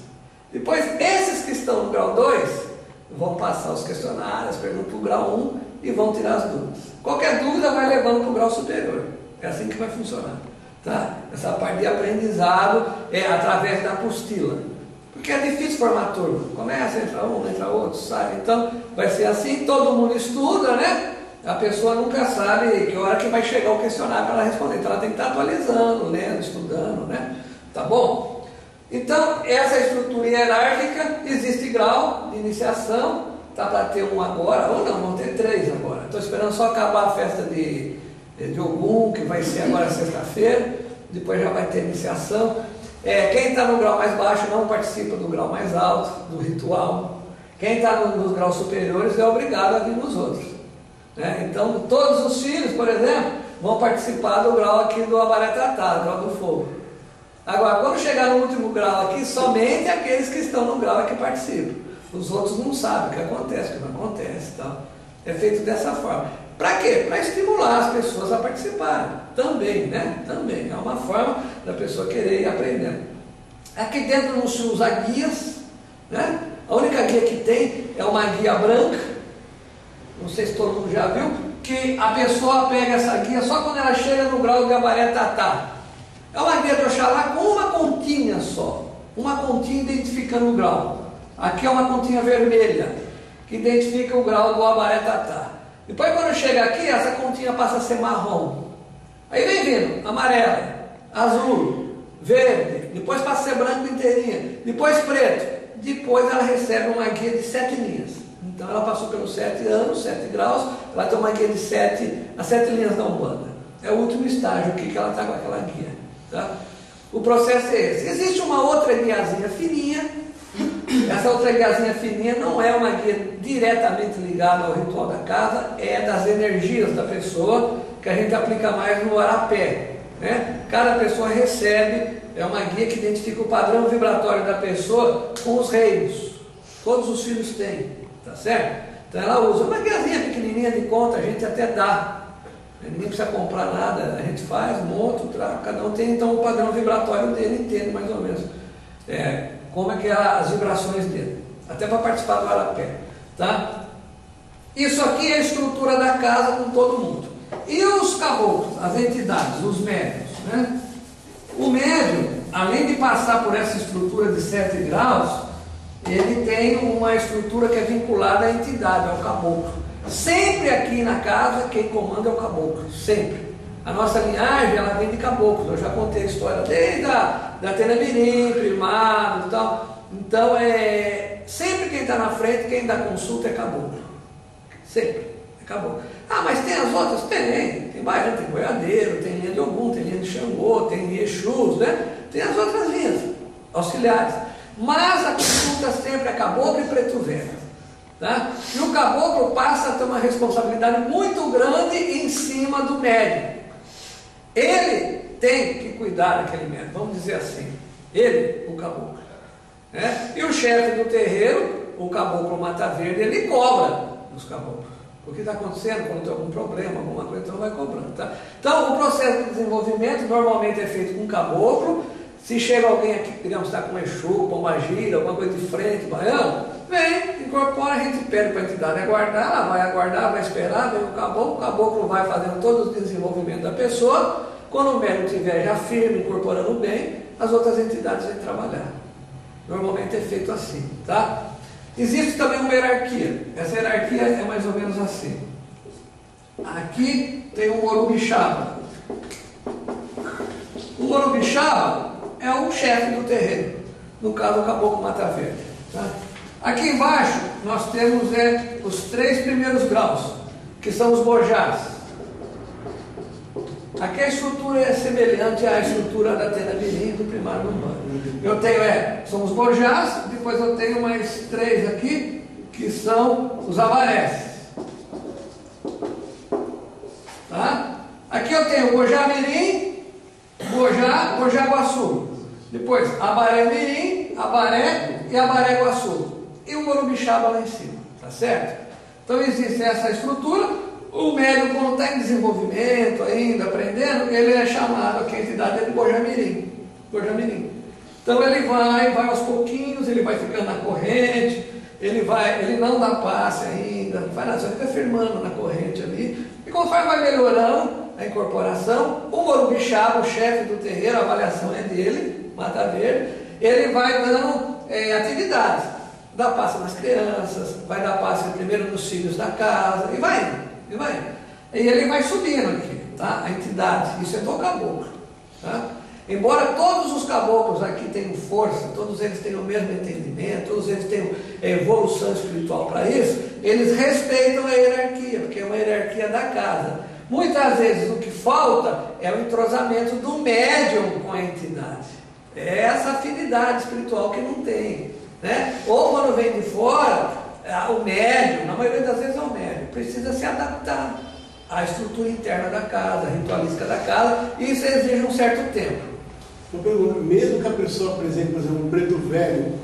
[SPEAKER 1] Depois, esses que estão no grau 2, vão passar os questionários, perguntam para o grau 1 e vão tirar as dúvidas. Qualquer dúvida vai levando para o grau superior. É assim que vai funcionar. Tá? Essa parte de aprendizado é através da apostila. Porque é difícil formar turma. Começa, entra um, entra outro, sai. Então, vai ser assim, todo mundo estuda, né? A pessoa nunca sabe que hora que vai chegar o questionário para ela responder. Então, ela tem que estar atualizando, lendo, estudando, né? Tá bom? Então, essa estrutura hierárquica, existe grau de iniciação, tá para ter um agora, ou não, vão ter 3 agora. Estou esperando só acabar a festa de Ogum, que vai ser agora sexta-feira, depois já vai ter iniciação. Quem está no grau mais baixo não participa do grau mais alto, do ritual. Quem está nos graus superiores é obrigado a vir nos outros. Né? Então, todos os filhos, por exemplo, vão participar do grau aqui do Abaré Tatá, grau do fogo. Agora, quando chegar no último grau aqui, somente aqueles que estão no grau é que participam. Os outros não sabem o que acontece, o que não acontece. Então, é feito dessa forma. Para quê? Para estimular as pessoas a participarem. Também, né? Também. É uma forma da pessoa querer ir aprendendo. Aqui dentro não se usa guias, né? A única guia que tem é uma guia branca, não sei se todo mundo já viu, que a pessoa pega essa guia só quando ela chega no grau de Abaré Tatá. É uma guia de Oxalá com uma continha só, uma continha identificando o grau. Aqui é uma continha vermelha, que identifica o grau do Abaré Tatá. Depois quando chega aqui, essa continha passa a ser marrom. Aí vem vindo amarela, azul, verde, depois passa a ser branco inteirinha, depois preto. Depois ela recebe uma guia de 7 linhas. Então ela passou pelos 7 anos, 7 graus, ela tem uma guia de 7 linhas da Umbanda. É o último estágio aqui que ela está com aquela guia. Tá? O processo é esse. Existe uma outra guiazinha fininha. Essa outra guiazinha fininha não é uma guia diretamente ligada ao ritual da casa, é das energias da pessoa, que a gente aplica mais no Arapé. Né? Cada pessoa recebe, é uma guia que identifica o padrão vibratório da pessoa com os reinos. Todos os filhos têm, tá certo? Então ela usa uma guiazinha pequenininha de conta, a gente até dá. Ninguém precisa comprar nada, a gente faz, monta, cada um tem então o padrão vibratório dele, entende mais ou menos como é que é as vibrações dele. Até para participar do Arapé, tá? Isso aqui é a estrutura da casa com todo mundo. E os caboclos, as entidades, os médiuns, né? O médium, além de passar por essa estrutura de 7 graus, ele tem uma estrutura que é vinculada à entidade, ao caboclo. Sempre aqui na casa, quem comanda é o caboclo, sempre. A nossa linhagem, ela vem de caboclo. Eu já contei a história desde da Tenamirim, primado e tal. Então, sempre quem está na frente, quem dá consulta é caboclo. Sempre, é caboclo. Ah, mas tem as outras? Tem baiano, tem boiadeiro, tem linha de Ogum, tem linha de Xangô, tem Exus, né? Tem as outras linhas auxiliares. Mas a consulta sempre é caboclo e preto velho. Tá? E o caboclo passa a ter uma responsabilidade muito grande em cima do médium. Ele tem que cuidar daquele médium, vamos dizer assim. Ele, o caboclo. Né? E o chefe do terreiro, o caboclo Mata Verde, ele cobra dos caboclos. O que está acontecendo, quando tem algum problema, alguma coisa, então vai cobrando. Tá? Então, o processo de desenvolvimento normalmente é feito com caboclo. Se chega alguém aqui, digamos, está com Exu, Pombagira, alguma coisa de frente, baiano, vem, incorpora, a gente pede para a entidade aguardar, ela vai aguardar, vai esperar, vem o caboclo vai fazendo todo o desenvolvimento da pessoa. Quando o médium estiver já firme, incorporando bem, as outras entidades vêm trabalhar. Normalmente é feito assim, tá? Existe também uma hierarquia. Essa hierarquia é mais ou menos assim. Aqui tem um Orubixaba. O Orubixaba é o chefe do terreiro, no caso o caboclo Mata Verde. Tá? Aqui embaixo nós temos os 3 primeiros graus, que são os bojás. Aqui a estrutura é semelhante à estrutura da Tenamirim do primário do Umbanda. Eu tenho, são os bojás, depois eu tenho mais 3 aqui, que são os avarés. Tá? Aqui eu tenho Bojá Mirim, Bojá Guaçu. Depois Abaré Mirim, Abaré e Abaré Guaçu. E o Orubixaba lá em cima, tá certo? Então existe essa estrutura. O médium, quando está em desenvolvimento ainda, aprendendo, ele é chamado, aqui a entidade é de Bojá Mirim. Então ele vai aos pouquinhos, ele vai ficando na corrente, ele não dá passe ainda, não faz nada, só fica firmando na corrente ali. E conforme vai melhorando a incorporação, o Orubixaba, o chefe do terreiro, a avaliação é dele, Mata Verde, ele vai dando atividades. Dá passe nas crianças, vai dar passe primeiro nos filhos da casa, e vai indo. E ele vai subindo aqui, tá? A entidade, isso é do caboclo, tá? Embora todos os caboclos aqui tenham força, todos eles tenham o mesmo entendimento, todos eles tenham evolução espiritual para isso, eles respeitam a hierarquia, porque é uma hierarquia da casa. Muitas vezes o que falta é o entrosamento do médium com a entidade. É essa afinidade espiritual que não tem, né? Ou quando vem de fora, o médium, na maioria das vezes é o médium, precisa se adaptar à estrutura interna da casa, à ritualística da casa, e isso exige um certo tempo.
[SPEAKER 4] Uma pergunta, mesmo que a pessoa apresente, por exemplo, um preto velho,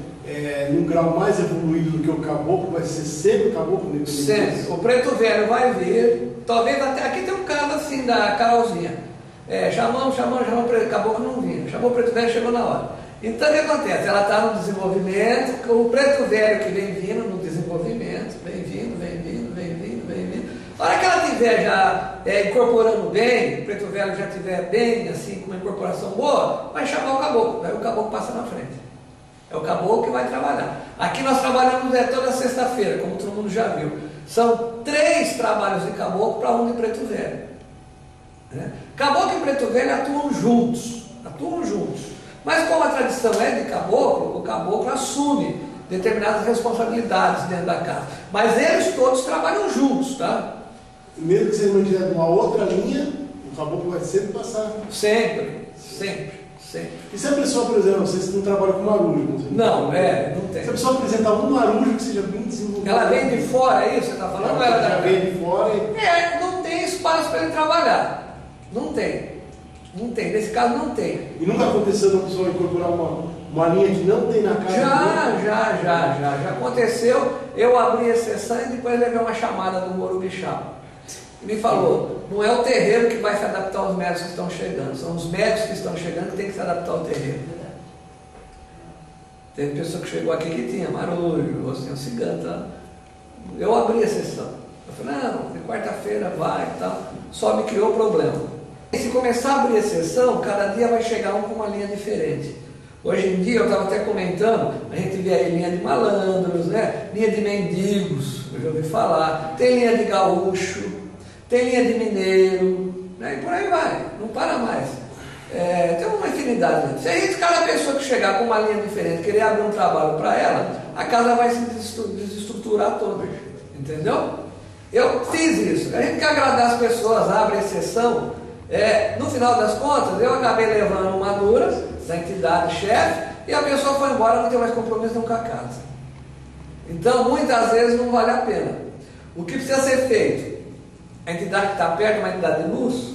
[SPEAKER 4] num grau mais evoluído do que o caboclo, vai ser sempre o caboclo?
[SPEAKER 1] Sempre. O preto velho vai vir, talvez até, aqui tem um caso assim da Carolzinha, chamamos, o caboclo não vinha, chamou o preto velho, chegou na hora. Então o que acontece? Ela está no desenvolvimento, o preto velho que vem vindo no desenvolvimento, vem vindo. A hora que ela estiver já incorporando bem, o preto velho já estiver bem, assim, com uma incorporação boa, vai chamar o caboclo, aí o caboclo passa na frente. É o caboclo que vai trabalhar. Aqui nós trabalhamos toda sexta-feira, como todo mundo já viu. São 3 trabalhos de caboclo para um de preto velho. Né? Caboclo e preto velho atuam juntos. Mas como a tradição é de caboclo, o caboclo assume determinadas responsabilidades dentro da casa. Mas eles todos trabalham juntos, tá?
[SPEAKER 4] Mesmo que você mantiver uma outra linha, o caboclo vai sempre passar.
[SPEAKER 1] Sempre.
[SPEAKER 4] E se a pessoa, por exemplo, vocês não trabalham com marujo?
[SPEAKER 1] Não tem.
[SPEAKER 4] Se a pessoa apresentar um marujo que seja bem desenvolvido.
[SPEAKER 1] Ela vem de fora, é isso que você está falando?
[SPEAKER 4] Ela já vem de fora e...
[SPEAKER 1] não tem espaço para ele trabalhar. Não tem. Nesse caso não tem.
[SPEAKER 4] E nunca aconteceu da pessoa incorporar uma linha que não tem na casa?
[SPEAKER 1] Já aconteceu. Eu abri a sessão e depois levei uma chamada do Morubixá. Me falou, não é o terreiro que vai se adaptar aos médicos que estão chegando, são os médicos que estão chegando que tem que se adaptar ao terreiro. Teve pessoa que chegou aqui que tinha marujo, ou tinha cigano, tá? Eu abri a sessão. Eu falei, não, de quarta-feira vai e tal. Só me criou problema. E se começar a abrir a sessão, cada dia vai chegar um com uma linha diferente. Hoje em dia, eu estava até comentando, a gente vê aí linha de malandros, né? Linha de mendigos, eu já ouvi falar. Tem linha de gaúcho, tem linha de mineiro, né? E por aí vai, não para mais. Tem uma infinidade. Se cada pessoa que chegar com uma linha diferente, querer abrir um trabalho para ela, a casa vai se desestruturar toda, entendeu? Eu fiz isso. A gente quer agradar as pessoas, abre exceção. No final das contas, eu acabei levando uma dura da entidade chefe e a pessoa foi embora, não tem mais compromisso nenhum com a casa. Então, muitas vezes não vale a pena. O que precisa ser feito? A entidade que está perto é uma entidade de luz,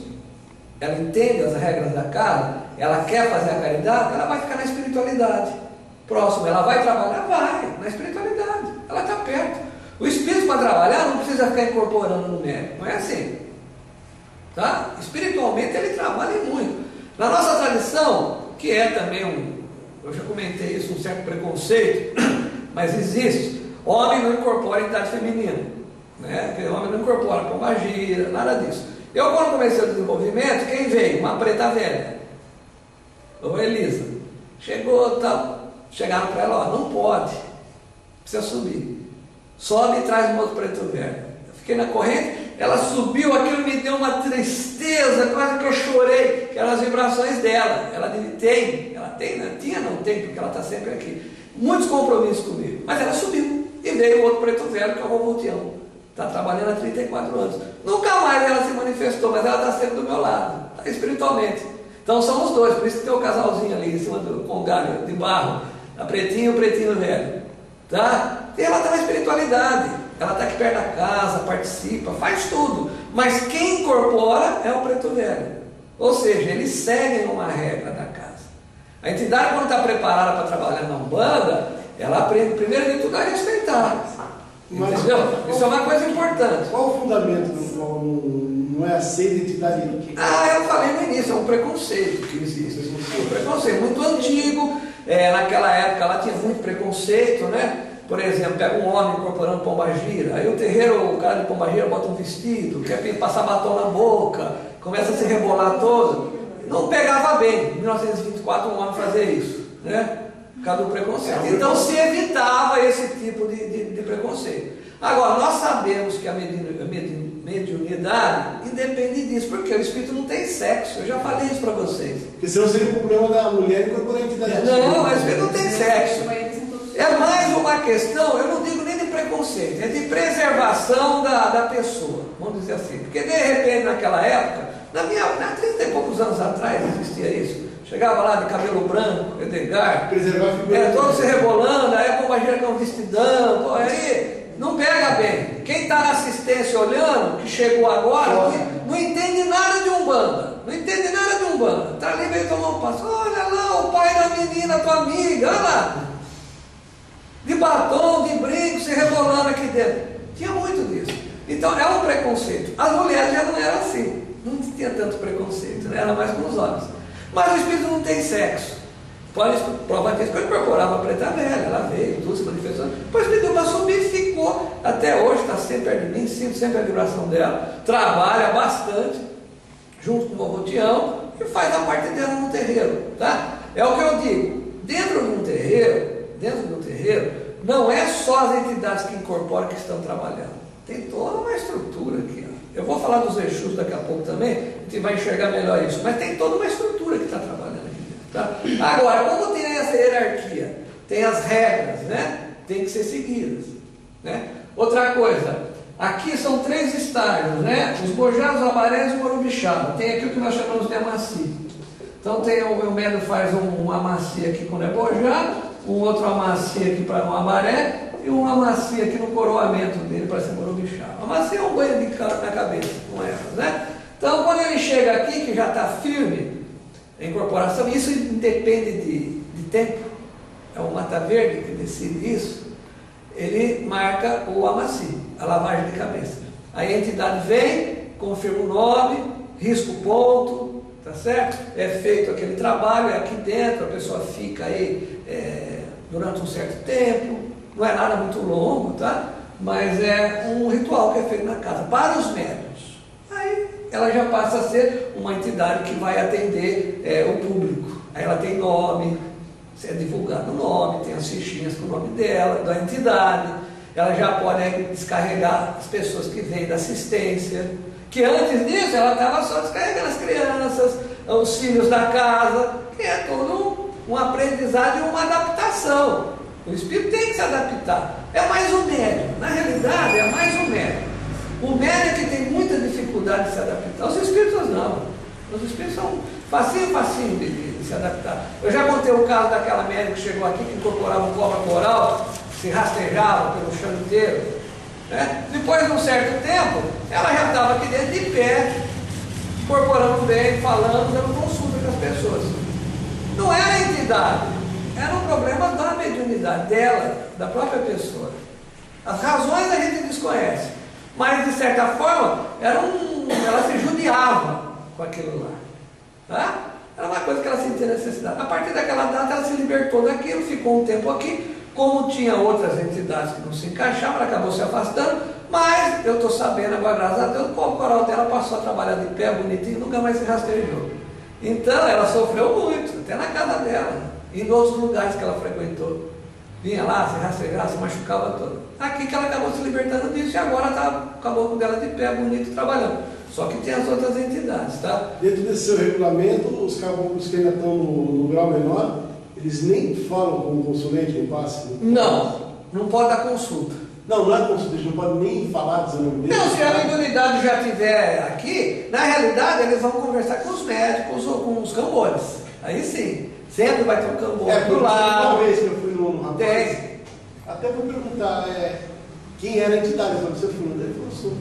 [SPEAKER 1] ela entende as regras da casa, ela quer fazer a caridade, ela vai ficar na espiritualidade. Próximo, ela vai trabalhar? Vai, na espiritualidade, ela está perto. O espírito para trabalhar não precisa ficar incorporando no médico, não é assim. Tá? Espiritualmente ele trabalha muito. Na nossa tradição, que é também eu já comentei isso, um certo preconceito, mas existe, homem não incorpora entidade feminina, né? Porque homem não incorpora pombagira, nada disso. Eu quando comecei o desenvolvimento, quem veio? Uma preta velha, ô Elisa, chegou, tal, chegaram para ela, ó, não pode, precisa subir, sobe e traz um outro preto velho. Eu fiquei na corrente, ela subiu, aquilo me deu uma tristeza, quase que eu chorei, que eram as vibrações dela. Ela tem, né? Tinha, não tem, porque ela está sempre aqui. Muitos compromissos comigo, mas ela subiu. E veio o outro preto velho, que é o vovô Tião. Está trabalhando há 34 anos. Nunca mais ela se manifestou, mas ela está sempre do meu lado, tá? Espiritualmente. Então somos dois, por isso que tem o casalzinho ali em cima do congalho de barro, a pretinha e o pretinho velho. Tá? E ela está na espiritualidade. Ela está aqui perto da casa, participa, faz tudo. Mas quem incorpora é o preto velho. Ou seja, eles seguem uma regra da casa. A entidade, quando está preparada para trabalhar na Umbanda, ela aprende primeiro de tudo a respeitar. Entendeu? Isso é uma coisa importante.
[SPEAKER 4] Qual o fundamento não é aceita a entidade?
[SPEAKER 1] Eu falei no início, é um preconceito que existe. Um preconceito muito antigo. Naquela época ela tinha muito preconceito, né? Por exemplo, pega um homem incorporando pombagira, aí o terreiro, o cara de pombagira bota um vestido, quer passar batom na boca, começa a se rebolar todo. Não pegava bem, em 1924 um homem fazia isso, né? Por causa do preconceito. Então se evitava esse tipo de preconceito. Agora, nós sabemos que a mediunidade independe disso, porque o espírito não tem sexo, eu já falei isso para vocês.
[SPEAKER 4] Porque senão seria o problema da mulher incorporar a entidade.
[SPEAKER 1] Não, o espírito não tem sexo. É mais uma questão, eu não digo nem de preconceito, é de preservação da pessoa, vamos dizer assim. Porque de repente naquela época, há 30 e poucos anos atrás existia isso. Chegava lá de cabelo branco, Edgar,
[SPEAKER 4] preservar a figura.
[SPEAKER 1] Todo se rebolando, aí a pombagira com um vestidão, pô, aí não pega bem. Quem está na assistência olhando, que chegou agora, não entende nada de Umbanda. Não entende nada de Umbanda. Está ali meio tomando um passo. Olha lá, o pai da menina, tua amiga, olha lá. De batom, de brinco, se rebolando aqui dentro. Tinha muito disso. Então é um preconceito. As mulheres já não eram assim. Não tinha tanto preconceito, né? Era mais com os homens. Mas o espírito não tem sexo. Prova disso que eu incorporava a Preta Velha, ela veio, tudo se manifestou, depois pediu para subir e ficou, até hoje está sempre perto de mim, sinto sempre a vibração dela, trabalha bastante, junto com o vovô Tião, e faz a parte dela no terreiro, tá? É o que eu digo, dentro de um terreiro, não é só as entidades que incorporam que estão trabalhando, tem toda uma estrutura aqui, ó. Eu vou falar dos Exus daqui a pouco também, a gente vai enxergar melhor isso, mas tem toda uma estrutura que está trabalhando aqui dentro, tá? Agora, como tem essa hierarquia, tem as regras, né? Tem que ser seguidas, né? Outra coisa, aqui são 3 estágios, né? Os Bojás, os Amarés e o Morubixaba. Tem aqui o que nós chamamos de Amaci. Então tem o médium faz um Amaci aqui quando é Bojá, um outro Amaci aqui para um Amaré e um Amaci aqui no coroamento dele para ser Morubixaba. Amaci é um banho de cara na cabeça, com elas, né? Então quando ele chega aqui, que já está firme, a incorporação, isso independe de tempo, é o Mata Verde que decide isso, ele marca o Amaci, a lavagem de cabeça. Aí a entidade vem, confirma o nome, risca o ponto, tá certo? É feito aquele trabalho, é aqui dentro, a pessoa fica aí durante um certo tempo, não é nada muito longo, tá? Mas é um ritual que é feito na casa, para os médiuns. Aí ela já passa a ser uma entidade que vai atender o público. Aí ela tem nome, é divulgado o nome, tem as fichinhas com o nome dela, da entidade, ela já pode descarregar as pessoas que vêm da assistência, que antes disso ela estava só descarregando as crianças, os filhos da casa, que é todo um aprendizado e uma adaptação. O espírito tem que se adaptar, é mais um médium, na realidade é mais um médium. O médium é que tem muita dificuldade de se adaptar, os espíritos não, os espíritos são facinho de se adaptar. Eu já contei o caso daquela médica que chegou aqui, que incorporava um cobra coral, se rastejava pelo chão inteiro, né? Depois de um certo tempo, ela já estava aqui dentro de pé, incorporando bem, falando, dando consulta com as pessoas. Não era a entidade, era um problema da mediunidade dela, da própria pessoa. As razões a gente desconhece, mas de certa forma ela se judiava com aquilo lá. Tá? Era uma coisa que ela sentia necessidade. A partir daquela data ela se libertou daquilo, ficou um tempo aqui. Como tinha outras entidades que não se encaixavam, ela acabou se afastando. Mas eu estou sabendo agora, graças a Deus, o coral dela passou a trabalhar de pé, bonitinho, nunca mais se rastejou. Então ela sofreu muito, até na casa dela, e em outros lugares que ela frequentou. Vinha lá, se rastejava, se machucava toda. Aqui que ela acabou se libertando disso e agora está com a boca dela de pé, bonito, trabalhando. Só que tem as outras entidades, tá?
[SPEAKER 4] Dentro desse seu regulamento, os caboclos que ainda estão no grau menor, eles nem falam com o consulente, nem passam?
[SPEAKER 1] Não pode dar consulta.
[SPEAKER 4] Não é consulta, eles não podem nem falar do nome deles.
[SPEAKER 1] Não, se a mediunidade já estiver aqui, na realidade eles vão conversar com os médicos ou com os cambores. Aí sim, sempre vai ter um cambor do lado.
[SPEAKER 4] Uma vez que eu fui no rapaz,
[SPEAKER 1] tem.
[SPEAKER 4] Até vou perguntar quem era a entidade, quando você foi no dele, falou, sou.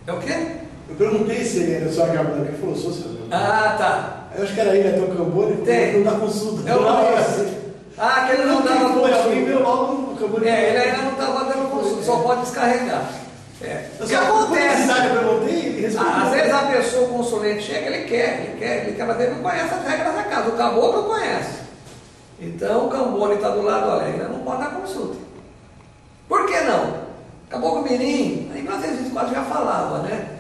[SPEAKER 1] É o quê?
[SPEAKER 4] Eu perguntei se ele era só a Gabriela, ele falou, sou seu.
[SPEAKER 1] Ah, tá.
[SPEAKER 4] Eu acho que era ele, até o Cambor, ele
[SPEAKER 1] Tem.
[SPEAKER 4] não dá consulta.
[SPEAKER 1] Eu conheço. Ah, que ele não dava
[SPEAKER 4] Alguém veio
[SPEAKER 1] consulta.
[SPEAKER 4] logo no Cambor.
[SPEAKER 1] Ele ainda não estava dando consulta, só pode descarregar. O que acontece?
[SPEAKER 4] Eu perguntei, ele respondeu.
[SPEAKER 1] Às vezes a pessoa, o consulente chega, ele quer, mas ele não conhece as regras da casa. O caboclo conhece. Então o Cambone está do lado, olha, ainda não pode dar consulta. Por que não? Caboclo Mirim, em 1924 já falava, né?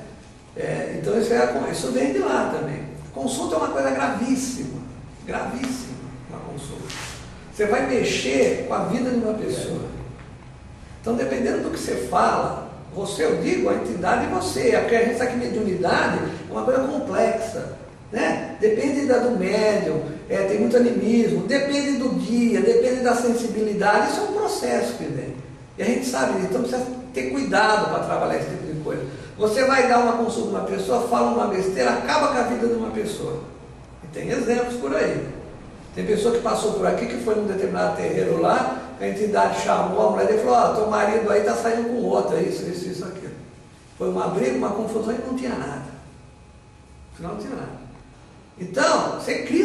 [SPEAKER 1] Então isso vem de lá também. Consulta é uma coisa gravíssima, uma consulta. Você vai mexer com a vida de uma pessoa. Então, dependendo do que você fala, eu digo, a entidade é você, porque a gente sabe que mediunidade é uma coisa complexa, né? Depende do médium, tem muito animismo, depende do dia, depende da sensibilidade, isso é um processo que vem. E a gente sabe disso, então precisa ter cuidado para trabalhar esse tipo de coisa. Você vai dar uma consulta a uma pessoa, fala uma besteira, acaba com a vida de uma pessoa. E tem exemplos por aí. Tem pessoa que passou por aqui, que foi num determinado terreiro lá, a entidade chamou a mulher dele e falou, teu marido aí está saindo com outra, isso, aquilo. Foi uma briga, uma confusão e não tinha nada. Afinal, não tinha nada. Então, você cria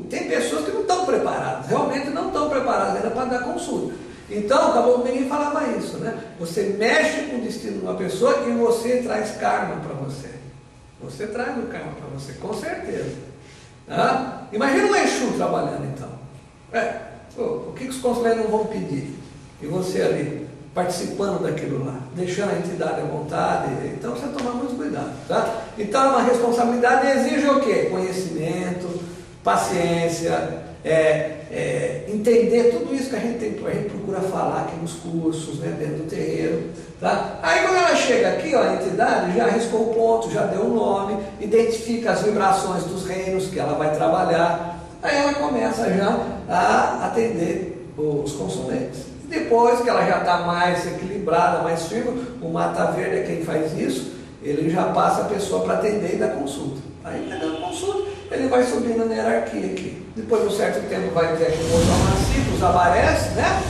[SPEAKER 1] tem pessoas que não estão preparadas, realmente não estão preparadas ainda para dar consulta. Então, o Caboclo Mirim falava isso, né? Você mexe com o destino de uma pessoa e você traz karma para você. Você traz o karma para você, com certeza. Imagina um Exu trabalhando, então. O que os conselheiros não vão pedir? E você ali, participando daquilo lá, deixando a entidade à vontade, então você toma muito cuidado, tá? Então é uma responsabilidade e exige o quê? Conhecimento, paciência, entender tudo isso que a gente procura falar aqui nos cursos, né, dentro do terreiro, tá? Aí quando ela chega aqui, ó, a entidade já riscou o ponto, já deu o nome, identifica as vibrações dos reinos que ela vai trabalhar, aí ela começa já a atender os consulentes. Depois que ela já está mais equilibrada, mais firme, o Mata Verde é quem faz isso, ele já passa a pessoa para atender e dar consulta. Aí tá dando consulta, ele vai subindo na hierarquia aqui. Depois de um certo tempo vai ter aqui um outro amacitos, aparece, né?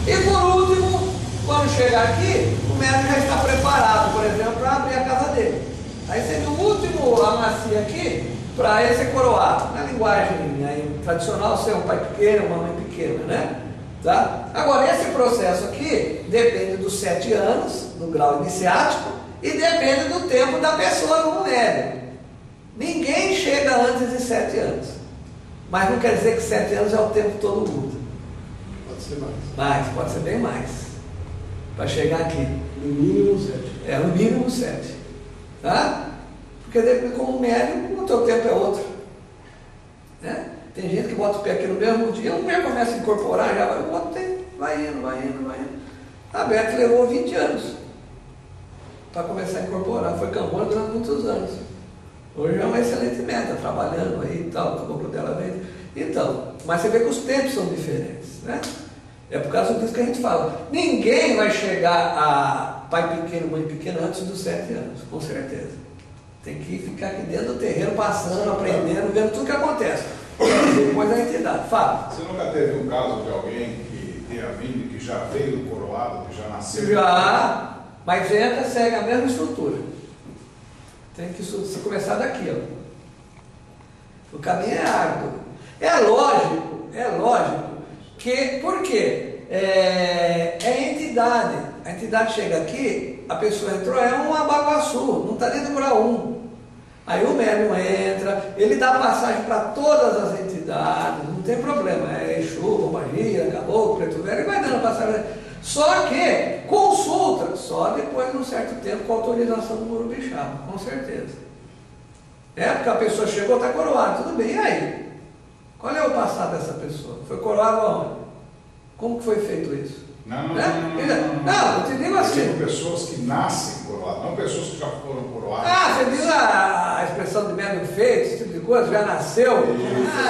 [SPEAKER 1] E por último, quando chegar aqui, o médico já está preparado, por exemplo, para abrir a casa dele. Aí seria o último amacia aqui, para ele ser coroado. Na linguagem aí, tradicional, ser um pai pequeno, uma mãe pequena, né? Tá? Agora, esse processo aqui depende dos 7 anos, no grau iniciático, e depende do tempo da pessoa como médium. Ninguém chega antes de 7 anos. Mas não quer dizer que 7 anos é o tempo de todo mundo.
[SPEAKER 4] Pode ser mais.
[SPEAKER 1] Mas, pode ser bem mais. Para chegar aqui.
[SPEAKER 4] No mínimo 7.
[SPEAKER 1] No mínimo 7. Tá? Porque depende como médium, o teu tempo é outro. Né? Tem gente que bota o pé aqui no mesmo dia, um pé começa a incorporar, já vai, o outro vai indo. A Beth levou 20 anos para começar a incorporar, foi cambona durante muitos anos. Hoje é uma excelente meta, trabalhando aí e tal, o caboclo dela vem. Então, mas você vê que os tempos são diferentes, né? É por causa disso que a gente fala. Ninguém vai chegar a pai pequeno, mãe pequena antes dos 7 anos, com certeza. Tem que ficar aqui dentro do terreno, passando, aprendendo, vendo tudo que acontece. Depois da entidade. Fala.
[SPEAKER 3] Você nunca teve um caso de alguém que tenha vindo, que já veio do coroado, que já nasceu?
[SPEAKER 1] Já, mas entra, segue a mesma estrutura. Tem que começar daqui, ó. O caminho é árduo. É lógico que, por quê? É entidade. A entidade chega aqui, a pessoa entrou, é um abaguaçu, não está dentro do grau 1. Aí o médium entra, ele dá passagem para todas as entidades, não tem problema, é Exu, magia, caboclo, preto velho, ele vai dando passagem. Só que consulta só depois de um certo tempo com autorização do Morubixá, com certeza. Porque a pessoa chegou, está coroada, tudo bem, e aí? Qual é o passado dessa pessoa? Foi coroado aonde? Como que foi feito isso?
[SPEAKER 3] Não,
[SPEAKER 1] eu te digo assim.
[SPEAKER 3] Tem pessoas que nascem coroadas, não pessoas que já foram coroadas.
[SPEAKER 1] Você diz a expressão de médium feito, esse tipo de coisa, já nasceu.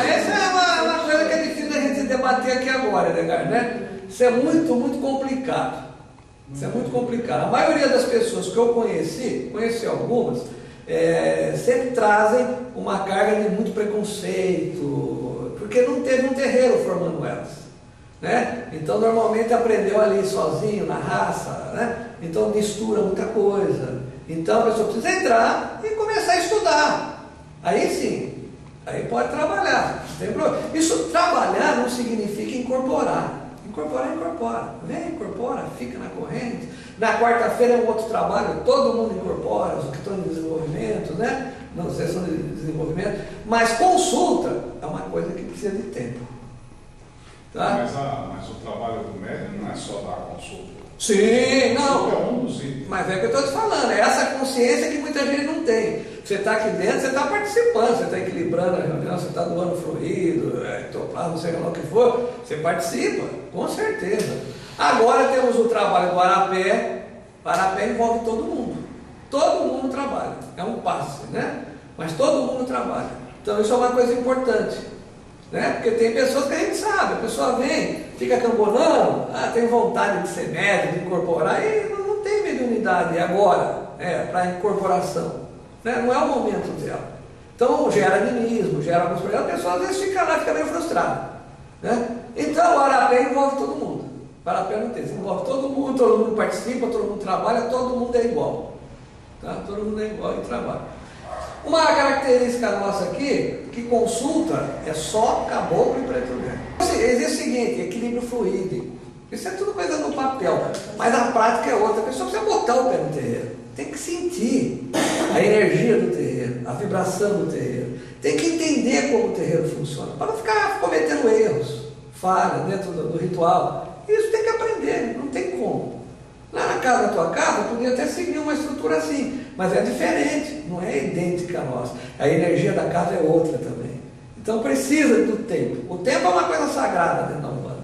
[SPEAKER 1] Essa é uma coisa que é difícil a gente debater aqui agora, né? Isso é muito, muito complicado. Isso é muito complicado. A maioria das pessoas que eu conheci algumas, sempre trazem uma carga de muito preconceito, porque não teve um terreiro formando elas. Né? Então normalmente aprendeu ali sozinho, na raça, né? Então mistura muita coisa. Então a pessoa precisa entrar e começar a estudar. Aí sim, aí pode trabalhar. Não tem problema. Isso trabalhar não significa incorporar. Incorpora. Vem, incorpora, fica na corrente. Na quarta-feira é um outro trabalho, todo mundo incorpora, os que estão em desenvolvimento, né? Não sei se são de desenvolvimento, mas consulta é uma coisa que precisa de tempo. Tá?
[SPEAKER 3] Mas o trabalho do médium não é só dar consulta.
[SPEAKER 1] Sim, não.
[SPEAKER 3] É um dos itens.
[SPEAKER 1] Mas é o que eu estou te falando, é essa consciência que muita gente não tem. Você está aqui dentro, você está participando, você está equilibrando a reunião, você está doando fluido, ectoplasma, não sei lá o que for, você participa, com certeza. Agora temos o trabalho do Arapé. O Arapé envolve todo mundo. Todo mundo trabalha. É um passe, né? Mas todo mundo trabalha. Então isso é uma coisa importante. Né? Porque tem pessoas que a gente sabe, a pessoa vem, fica cambonando, tem vontade de ser médium, de incorporar, e não tem mediunidade agora, para incorporação. Né? Não é o momento dela. Então gera animismo, gera alguns problemas, a pessoa às vezes fica lá, fica meio frustrada. Né? Então o Arapé envolve todo mundo. O Arapé não tem, envolve todo mundo participa, todo mundo trabalha, todo mundo é igual. Tá? Todo mundo é igual e trabalha. Uma característica nossa aqui, que consulta, é só caboclo e preto velho. Existe o seguinte, equilíbrio fluídico. Isso é tudo coisa no papel, mas a prática é outra. A pessoa precisa botar o pé no terreiro. Tem que sentir a energia do terreiro, a vibração do terreiro. Tem que entender como o terreiro funciona, para não ficar cometendo erros, falha dentro do ritual. Isso tem que aprender, não tem como. Lá na casa da tua casa, podia até seguir uma estrutura assim, mas é diferente, não é idêntica à nossa. A energia da casa é outra também. Então precisa do tempo. O tempo é uma coisa sagrada dentro da Umbanda.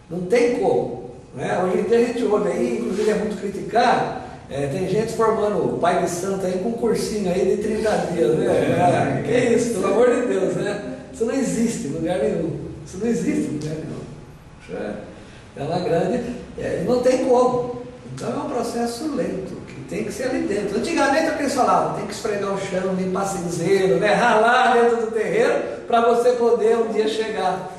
[SPEAKER 1] Não tem como. Né? Hoje em dia a gente ouve aí, inclusive é muito criticado, tem gente formando o pai de santo aí com um cursinho aí de 30 dias. Né? Que é isso, pelo amor de Deus, né? Isso não existe em lugar nenhum. Isso não existe em lugar nenhum. Isso é uma grande. Não tem como. Então é um processo lento, que tem que ser ali dentro. Antigamente o que eles falavam, tem que esfregar o chão, limpar cinzeiro, né? Ralar dentro do terreiro para você poder um dia chegar.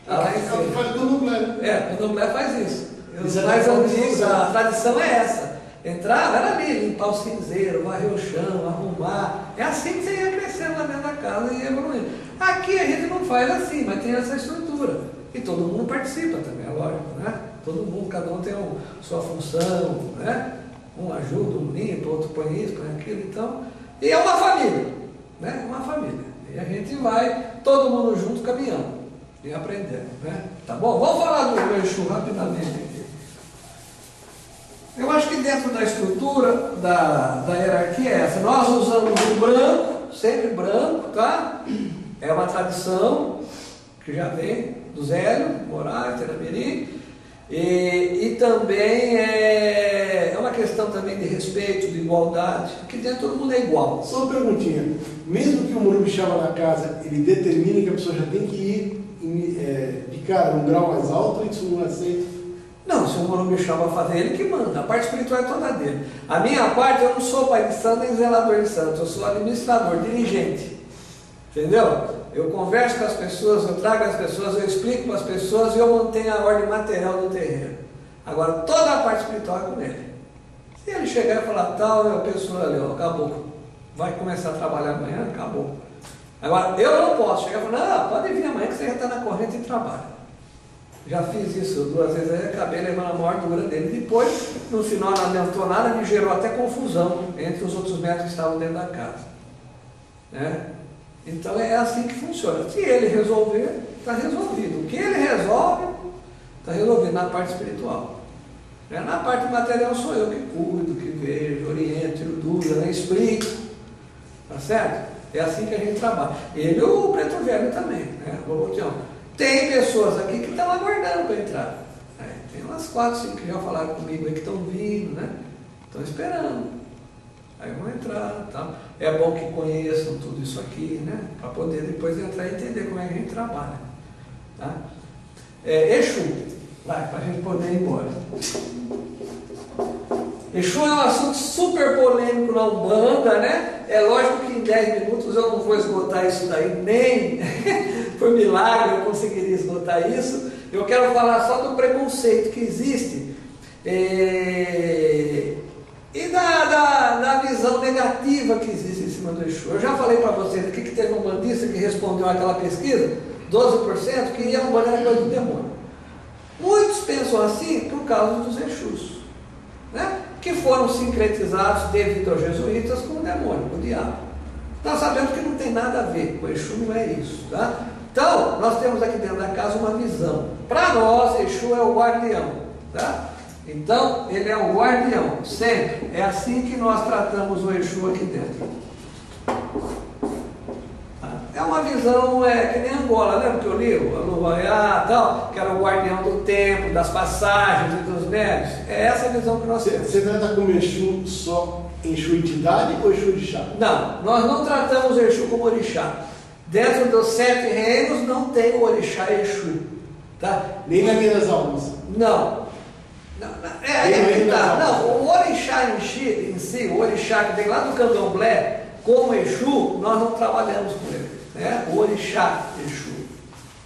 [SPEAKER 4] Faz o candomblé.
[SPEAKER 1] O candomblé faz isso. Os mais antigos, a tradição é essa. Entrava, era ali, limpar o cinzeiro, varrer o chão, arrumar. É assim que você ia crescendo lá dentro da casa e ia evoluindo. Aqui a gente não faz assim, mas tem essa estrutura. E todo mundo participa também, é lógico, né? Todo mundo, cada um tem sua função, né? Um ajuda, um limpa, outro põe isso, põe aquilo, então. E é uma família, né? Uma família. E a gente vai, todo mundo junto, caminhando e aprendendo, né? Tá bom? Vamos falar do Exu rapidamente aqui. Eu acho que dentro da estrutura da hierarquia é essa. Nós usamos o branco, sempre branco, tá? É uma tradição que já vem do Zélio, Moraes, Teramirim. E também é uma questão também de respeito, de igualdade, porque dentro todo mundo é igual.
[SPEAKER 4] Só uma perguntinha, mesmo que o Morubixaba na casa, ele determine que a pessoa já tem que ir de cara num grau mais alto, isso não aceita?
[SPEAKER 1] Não, se o Morubixaba fazer, ele que manda, a parte espiritual é toda dele. A minha parte, eu não sou pai de santo nem zelador de santo, eu sou administrador, dirigente, entendeu? Eu converso com as pessoas, eu trago as pessoas, eu explico para as pessoas e eu mantenho a ordem material do terreiro. Agora, toda a parte espiritual é com ele. Se ele chegar e falar, tal, a pessoa ali, ó, acabou, vai começar a trabalhar amanhã, acabou. Agora, eu não posso chegar e falar, não, pode vir amanhã que você já está na corrente e trabalha. Já fiz isso 2 vezes, aí acabei levando a maior dura dele. Depois, no final, não adiantou nada, me gerou até confusão entre os outros médicos que estavam dentro da casa. Né? Então é assim que funciona. Se ele resolver, está resolvido. O que ele resolve, está resolvido na parte espiritual. Na parte material sou eu que cuido, que vejo, oriento, duro, né? Explico. Tá certo? É assim que a gente trabalha. Ele e o Preto Velho também, né? O Botião. Tem pessoas aqui que estão aguardando para entrar. Tem umas 4, 5 que já falaram comigo aí que estão vindo, né? Estão esperando. Aí vão entrar, tá? É bom que conheçam tudo isso aqui, né? Para poder depois entrar e entender como é que a gente trabalha. Tá? Exu, vai, para a gente poder ir embora. Exu é um assunto super polêmico na Umbanda, né? É lógico que em 10 minutos eu não vou esgotar isso daí, nem por milagre eu conseguiria esgotar isso. Eu quero falar só do preconceito que existe. E da visão negativa que existe em cima do Exu. Eu já falei para vocês aqui que teve um bandista que respondeu àquela pesquisa, 12%, que ia Umbanda era coisa do demônio. Muitos pensam assim por causa dos Exus, né? Que foram sincretizados devido aos jesuítas com o demônio, com o diabo. Nós sabemos que não tem nada a ver, o Exu não é isso, tá? Então, nós temos aqui dentro da casa uma visão. Para nós, Exu é o guardião, tá? Então, ele é o guardião, sempre. É assim que nós tratamos o Exu aqui dentro. É uma visão, que nem Angola, lembra que eu li? O Aluvaiá, tal, que era o guardião do tempo, das passagens e dos médios. É essa a visão que nós temos.
[SPEAKER 4] Você trata como Exu só Exu entidade ou Exu orixá?
[SPEAKER 1] Não, nós não tratamos Exu como orixá. Dentro dos 7 reinos não tem o orixá Exu. Tá?
[SPEAKER 4] Nem na linha das almas?
[SPEAKER 1] Não. O orixá em si, o orixá que vem lá do candomblé, como Exu, nós não trabalhamos com ele, né? O orixá Exu,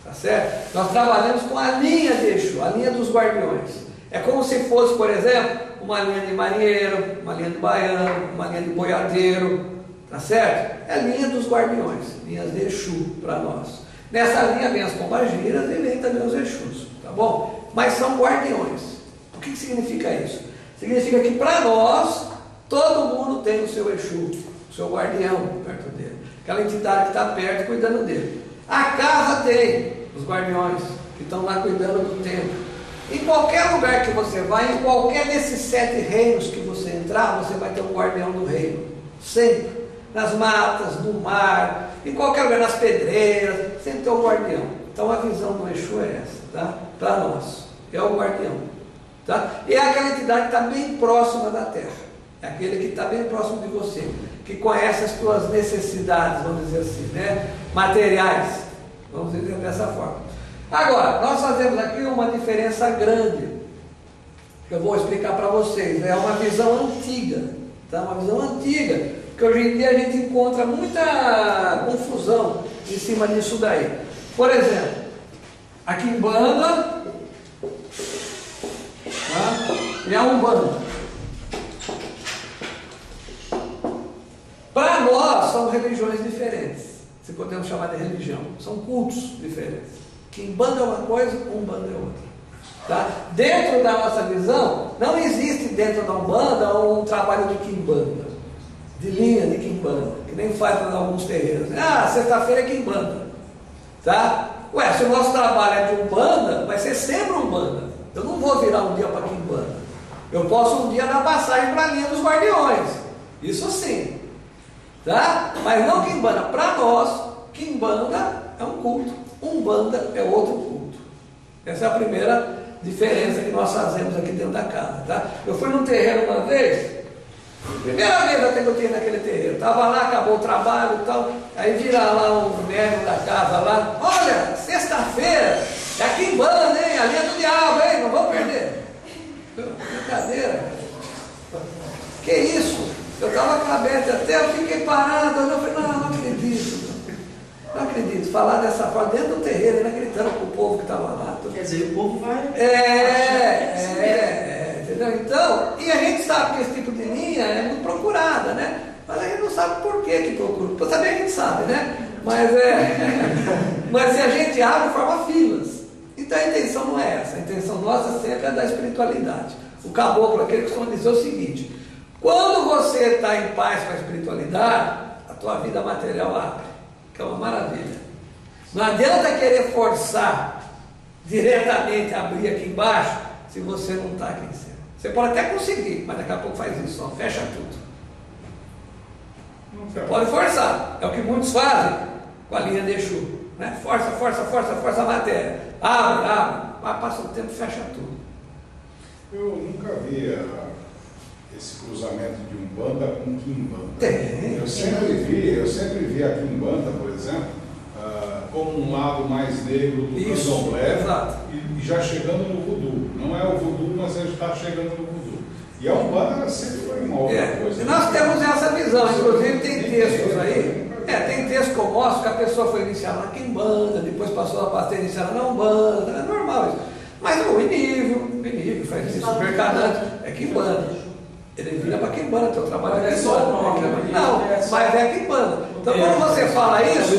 [SPEAKER 1] tá certo? Nós trabalhamos com a linha de Exu, a linha dos guardiões. É como se fosse, por exemplo, uma linha de marinheiro, uma linha de baiano, uma linha de boiadeiro, tá certo? É a linha dos guardiões, linhas de Exu para nós. Nessa linha vem as pombagiras e vem também os Exus, tá bom? Mas são guardiões. O que significa isso? Significa que para nós, todo mundo tem o seu Exu, o seu guardião perto dele. Aquela entidade que está perto cuidando dele. A casa tem. os guardiões, que estão lá cuidando do templo. Em qualquer lugar que você vai, em qualquer desses 7 reinos que você entrar, você vai ter um guardião do reino. Sempre. Nas matas, no mar, em qualquer lugar, nas pedreiras, sempre tem um guardião. Então a visão do Exu é essa, tá? Para nós. É o guardião. Tá? E é aquela entidade que está bem próxima da Terra. É aquele que está bem próximo de você, que conhece as tuas necessidades, vamos dizer assim, né? Materiais, vamos dizer dessa forma. Agora, nós fazemos aqui uma diferença grande, que eu vou explicar para vocês. É uma visão antiga, tá? Uma visão antiga, que hoje em dia a gente encontra muita confusão em cima disso daí. Por exemplo, a Quimbanda, tá? E a Umbanda. Para nós são religiões diferentes, se podemos chamar de religião, são cultos diferentes. Quimbanda é uma coisa, Umbanda é outra. Tá? Dentro da nossa visão, não existe dentro da Umbanda um trabalho de Quimbanda, de linha de Quimbanda, que nem faz em alguns terreiros. Ah, sexta-feira é Quimbanda. Tá? Ué, se o nosso trabalho é de Umbanda, vai ser sempre Umbanda. Eu não vou virar um dia para Quimbanda. Eu posso um dia dar passagem para a linha dos guardiões. Isso sim. Tá? Mas não Quimbanda. Para nós, Quimbanda é um culto, Umbanda é outro culto. Essa é a primeira diferença que nós fazemos aqui dentro da casa. Tá? Eu fui num terreiro uma vez, primeira vez até que eu tinha naquele terreiro, estava lá, acabou o trabalho e tal, aí vira lá um médico da casa lá, olha, sexta-feira, é a Quimbanda, hein? A linha do diabo, hein? Não vamos perder. Brincadeira. Que isso? Eu estava com a Bete até, eu fiquei parado, eu falei, não acredito. Não acredito, falar dessa forma dentro do terreiro, inacreditando com o povo que estava lá.
[SPEAKER 5] Quer dizer, o povo vai...
[SPEAKER 1] Entendeu? Então, e a gente sabe que esse tipo de linha é muito procurada, né? Mas a gente não sabe por que procura. Para saber a gente sabe, né? Mas se a gente abre, forma filas. Então a intenção não é essa, a intenção nossa sempre é da espiritualidade. O caboclo, aquele que costuma dizer o seguinte: quando você está em paz com a espiritualidade, a tua vida material abre, que é uma maravilha. Não adianta querer forçar diretamente abrir aqui embaixo, se você não está aqui em cima. Você pode até conseguir, mas daqui a pouco faz isso, ó, fecha tudo. Você pode forçar, é o que muitos fazem com a linha de Exu, né? Força a matéria, abre, passa o tempo, fecha tudo.
[SPEAKER 3] Eu nunca vi esse cruzamento de Umbanda com Quimbanda.
[SPEAKER 1] Tem.
[SPEAKER 3] Eu sempre vi a Quimbanda, por exemplo, como um lado mais negro do candomblé, e já chegando no voodoo. Não é o voodoo, mas ele está chegando no voodoo. E a Umbanda sempre foi uma outra coisa.
[SPEAKER 1] E nós temos essa visão, inclusive tem textos aí. Tem texto que eu mostro que a pessoa foi iniciada na Quimbanda, depois passou a ser iniciada na Umbanda, é normal isso. Mas o Inível faz isso, o Mercadante é Quimbanda. Ele vira para Quimbanda, teu trabalho é só o nome. Não, mas é Quimbanda. Então quando você fala isso,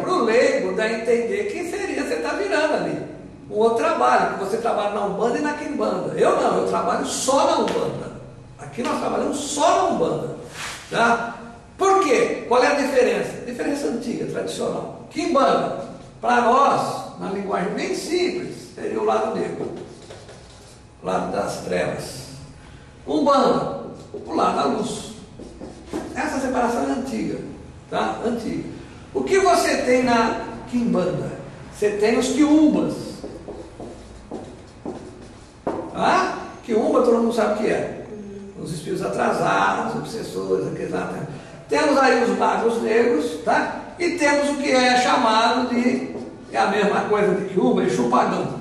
[SPEAKER 1] para o leigo dá a entender que seria, você está virando ali um outro trabalho, que você trabalha na Umbanda e na Quimbanda. Eu não, eu trabalho só na Umbanda. Aqui nós trabalhamos só na Umbanda. Tá? Por quê? Qual é a diferença? Diferença antiga, tradicional. Quimbanda, para nós, na linguagem bem simples, seria o lado negro, o lado das trevas. Umbanda, o lado da luz. Essa separação é antiga, tá? Antiga. O que você tem na Quimbanda? Você tem os quiumbas. Tá? Quiumba todo mundo sabe o que é. Os espíritos atrasados, obsessores, aqueles lá. Temos aí os magos negros, tá? E temos o que é chamado de, é a mesma coisa de Quiumba, Exu pagão.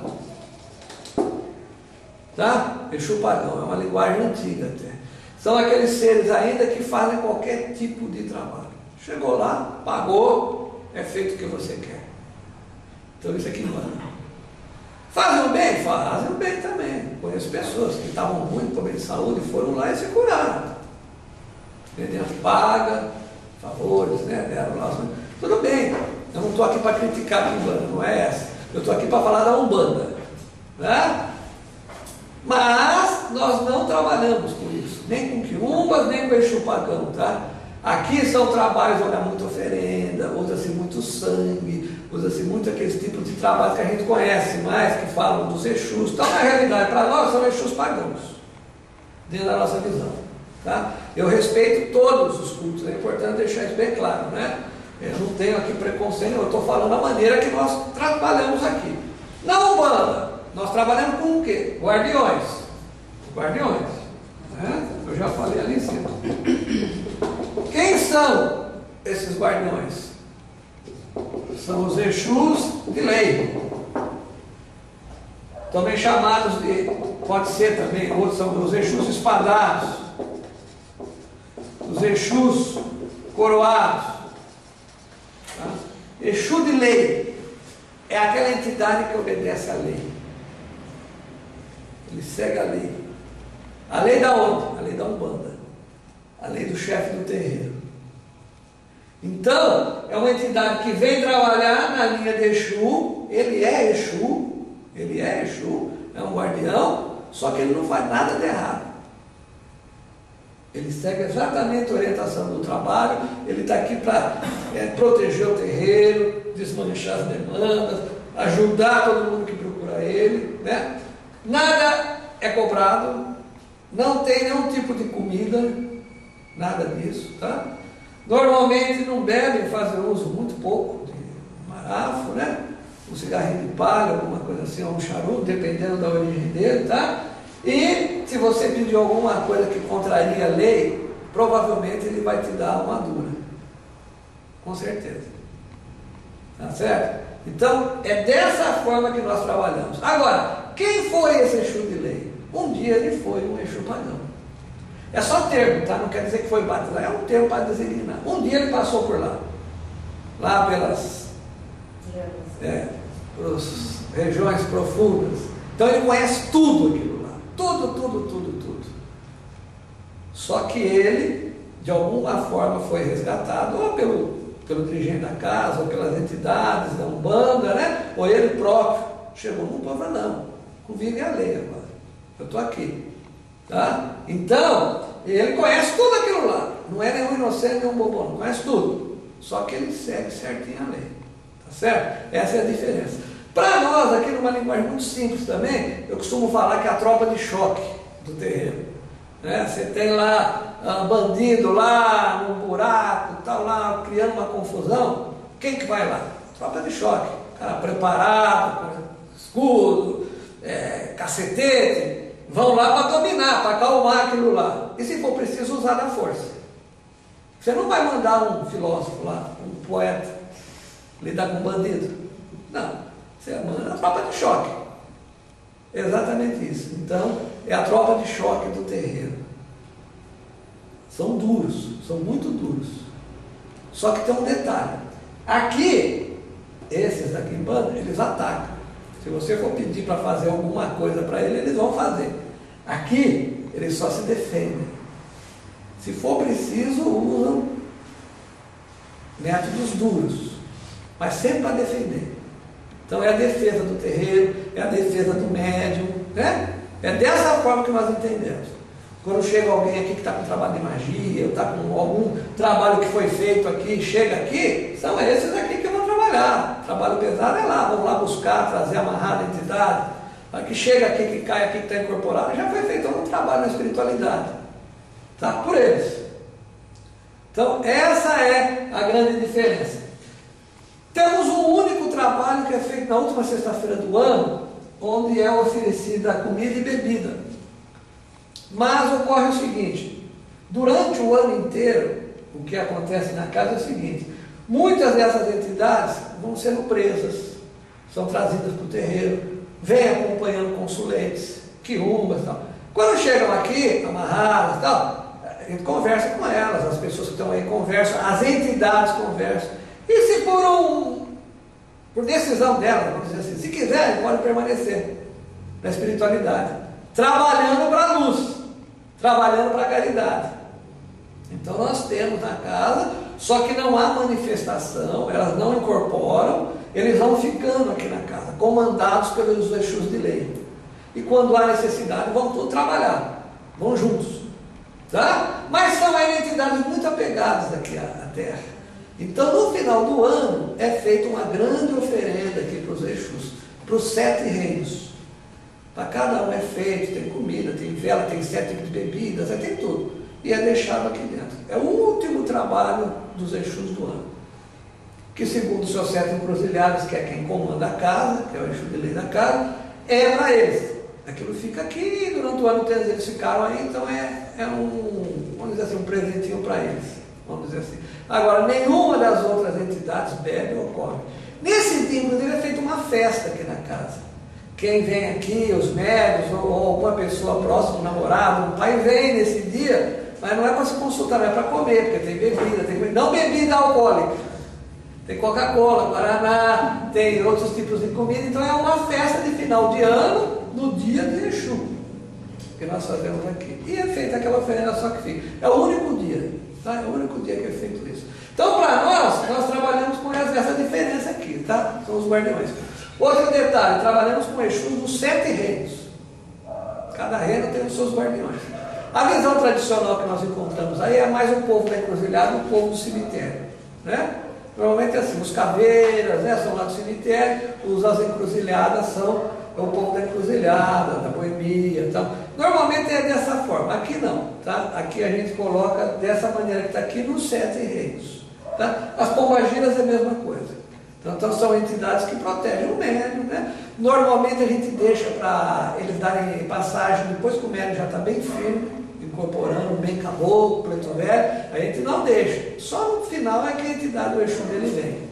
[SPEAKER 1] Tá? Exu pagão, é uma linguagem antiga até. São aqueles seres ainda que fazem qualquer tipo de trabalho. Chegou lá, pagou, é feito o que você quer. Então isso aqui manda. Fazem o bem? Fazem o bem também. Conheço pessoas que estavam ruim, com problema de saúde, foram lá e se curaram. Mediante paga, favores, né? Deram lá. Tudo bem. Eu não estou aqui para criticar a Umbanda, não é essa. Eu estou aqui para falar da Umbanda. Né? Mas nós não trabalhamos com isso. Nem com quiumbas, nem com Exu pagão, tá? Aqui são trabalhos, olha, muita oferenda, usa-se muito sangue, usa-se muito aqueles tipos de trabalho que a gente conhece mais, que falam dos Exus. Então, na realidade, para nós, são Exus pagãos, dentro da nossa visão. Tá? Eu respeito todos os cultos, é importante deixar isso bem claro, né? Eu não tenho aqui preconceito, eu estou falando a maneira que nós trabalhamos aqui. Na Umbanda, nós trabalhamos com o quê? Guardiões. Guardiões. Né? Eu já falei ali em cima. Quem são esses guardiões? São os Exus de lei. Também chamados de, pode ser também, outros são os Exus espadados, os Exus coroados. Tá? Exu de lei é aquela entidade que obedece à lei. Ele segue a lei. A lei da onde? A lei da Umbanda. A lei do chefe do terreiro. Então, é uma entidade que vem trabalhar na linha de Exu. Ele é Exu, é um guardião, só que ele não faz nada de errado. Ele segue exatamente a orientação do trabalho. Ele está aqui para proteger o terreiro, desmanchar as demandas, ajudar todo mundo que procura ele, né? Nada é cobrado, não tem nenhum tipo de comida, nada disso, tá? Normalmente não bebem, fazem uso muito pouco de marafo, né? Um cigarrinho de palha, alguma coisa assim, ou um charuto, dependendo da origem dele, tá? E se você pedir alguma coisa que contraria a lei, provavelmente ele vai te dar uma dura. Com certeza. Tá certo? Então, é dessa forma que nós trabalhamos. Agora, quem foi esse Exu de lei? Um dia ele foi um Exu pagão. É só termo, tá? Não quer dizer que foi batizado, é um termo para designar. Um dia ele passou por lá. Lá pelas regiões profundas. Então ele conhece tudo aquilo lá. Tudo. Só que ele, de alguma forma, foi resgatado, ou pelo dirigente da casa, ou pelas entidades da Umbanda, né? Ou ele próprio. Chegou num povo, não. Convive a lei agora. Eu estou aqui. Tá? Então, ele conhece tudo aquilo lá. Não é nenhum inocente, nenhum bobão. Conhece tudo. Só que ele segue certinho a lei. Tá certo? Essa é a diferença. Para nós, aqui numa linguagem muito simples também, eu costumo falar que é a tropa de choque do terreiro. Né? Você tem lá bandido lá, num buraco, tal, lá, criando uma confusão. Quem que vai lá? Tropa de choque. Cara preparado, com escudo, cacetete. Vão lá para dominar, para acalmar aquilo lá. E se for preciso, usar da força. Você não vai mandar um filósofo lá, um poeta, lidar com um bandido. Não. Você manda a tropa de choque. Exatamente isso. Então, é a tropa de choque do terreiro. São duros, são muito duros. Só que tem um detalhe. Aqui, esses aqui em banda, eles atacam. Se você for pedir para fazer alguma coisa para ele, eles vão fazer. Aqui, eles só se defendem. Se for preciso, usam métodos duros, mas sempre para defender. Então é a defesa do terreiro, é a defesa do médium, né? É dessa forma que nós entendemos. Quando chega alguém aqui que está com trabalho de magia, ou está com algum trabalho que foi feito aqui, chega aqui, são esses aqui que vão trabalhar. Trabalho pesado é lá, vamos lá buscar, trazer, amarrar a entidade. Para que chega aqui, que cai aqui, que está incorporado, já foi feito algum trabalho na espiritualidade. Tá? Por eles. Então, essa é a grande diferença. Temos um único trabalho que é feito na última sexta-feira do ano, onde é oferecida comida e bebida. Mas ocorre o seguinte, durante o ano inteiro, o que acontece na casa é o seguinte, muitas dessas entidades vão sendo presas, são trazidas para o terreiro, vêm acompanhando consuletes, quiumbas e tal. Quando chegam aqui, amarradas e tal, a gente conversa com elas, as pessoas que estão aí conversam, as entidades conversam. E se por decisão delas, vamos dizer assim, se quiserem, podem permanecer na espiritualidade, trabalhando para a luz, trabalhando para a caridade. Então nós temos na casa, só que não há manifestação, elas não incorporam, eles vão ficando aqui na casa, comandados pelos Exus de lei. E quando há necessidade, vão todos trabalhar, vão juntos. Tá? Mas são ainda entidades muito apegadas aqui à terra. Então, no final do ano, é feita uma grande oferenda aqui para os Exus, para os 7 reinos. Para cada um é feito, tem comida, tem vela, tem 7 tipos de bebidas, tem tudo. E é deixado aqui dentro. É o último trabalho dos Exus do ano. Que segundo os seus 7 encruzilhados, que é quem comanda a casa, que é o Exu de lei da casa, é para eles. Aquilo fica aqui, durante o ano eles ficaram aí, então é um, vamos dizer assim, um presentinho para eles. Vamos dizer assim. Agora, nenhuma das outras entidades bebe ou come. Nesse dia, inclusive, é feita uma festa aqui na casa. Quem vem aqui, os médios, ou alguma pessoa próxima, um namorado, um pai, vem nesse dia, mas não é para se consultar, não é para comer, porque tem bebida, não bebida alcoólica. Tem Coca-Cola, Guaraná, tem outros tipos de comida, então é uma festa de final de ano, no dia de Exu, que nós fazemos aqui. E é feita aquela oferenda só que fica. É o único dia, tá? É o único dia que é feito isso. Então, para nós trabalhamos com essa diferença aqui, tá? São os guardiões. Outro detalhe, trabalhamos com Exus dos 7 reinos. Cada reino tem os seus guardiões. A visão tradicional que nós encontramos aí é mais o povo da encruzilhada, o povo do cemitério, né? Normalmente é assim, os caveiras, né, são lá do cemitério, as encruzilhadas são o povo da encruzilhada, da boemia, então, normalmente é dessa forma. Aqui não, tá? Aqui a gente coloca dessa maneira que está aqui nos 7 reinos, tá? As pombagiras é a mesma coisa. Então são entidades que protegem o médium, né? Normalmente a gente deixa para eles darem passagem depois que o médium já está bem firme, incorporando bem caboclo, preto velho, a gente não deixa. Só no final é que a entidade do Exu dele vem.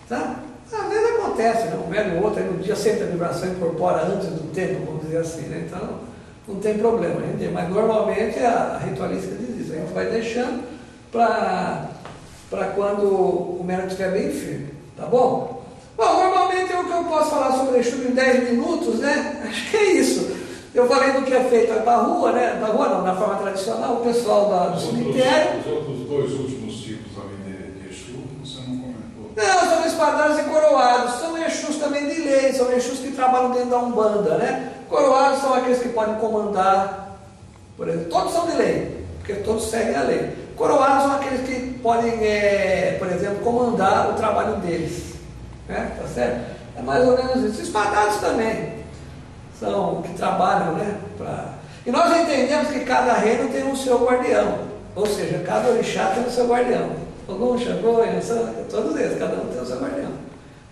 [SPEAKER 1] Tá? Às vezes acontece, né? Um velho ou outro, aí no dia sente a vibração, incorpora antes do tempo, vamos dizer assim, né? Então não tem problema, mas normalmente a ritualística diz isso, a gente vai deixando para quando o médium estiver bem firme, tá bom? Bom, normalmente é o que eu posso falar sobre o Exu em 10 minutos, né? Acho que é isso. Eu falei do que é feito para a rua, né? Na rua não, na forma tradicional, o pessoal do cemitério.
[SPEAKER 3] Os outros 2 últimos tipos ali de Exu, você não comentou.
[SPEAKER 1] Não, são espadados e coroados. São Exus também de lei, são Exus que trabalham dentro da Umbanda, né? Coroados são aqueles que podem comandar, por exemplo, todos são de lei, porque todos seguem a lei. Coroados são aqueles que podem, por exemplo, comandar o trabalho deles, né? Tá certo? É mais ou menos isso. Espadados também são que trabalham, né? E nós entendemos que cada reino tem o seu guardião, ou seja, cada orixá tem o seu guardião. Ogum, Xangô, Yansan, todos eles, cada um tem o seu guardião,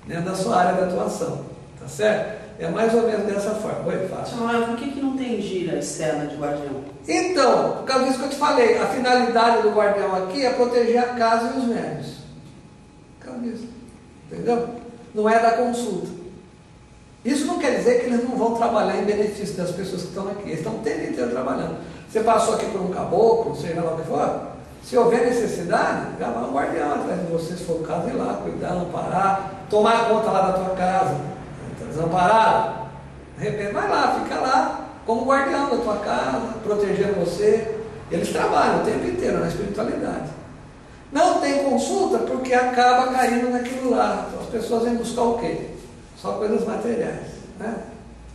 [SPEAKER 1] dentro da sua área de atuação, tá certo? É mais ou menos dessa forma. Oi, fácil.
[SPEAKER 5] Por que não tem gira externa de guardião?
[SPEAKER 1] Então, por causa disso que eu te falei, a finalidade do guardião aqui é proteger a casa e os médios. Por causa disso, entendeu? Não é da consulta. Isso não quer dizer que eles não vão trabalhar em benefício das pessoas que estão aqui. Eles estão o tempo inteiro trabalhando. Você passou aqui por um caboclo, seja lá o que for, se houver necessidade, já vai um guardião atrás de você, se for o caso, ir lá, cuidar, amparar, tomar conta lá da tua casa, está desamparado. De repente vai lá, fica lá, como guardião da tua casa, protegendo você. Eles trabalham o tempo inteiro na espiritualidade. Não tem consulta porque acaba caindo naquilo lá. Então, as pessoas vêm buscar o quê? Só coisas materiais, né?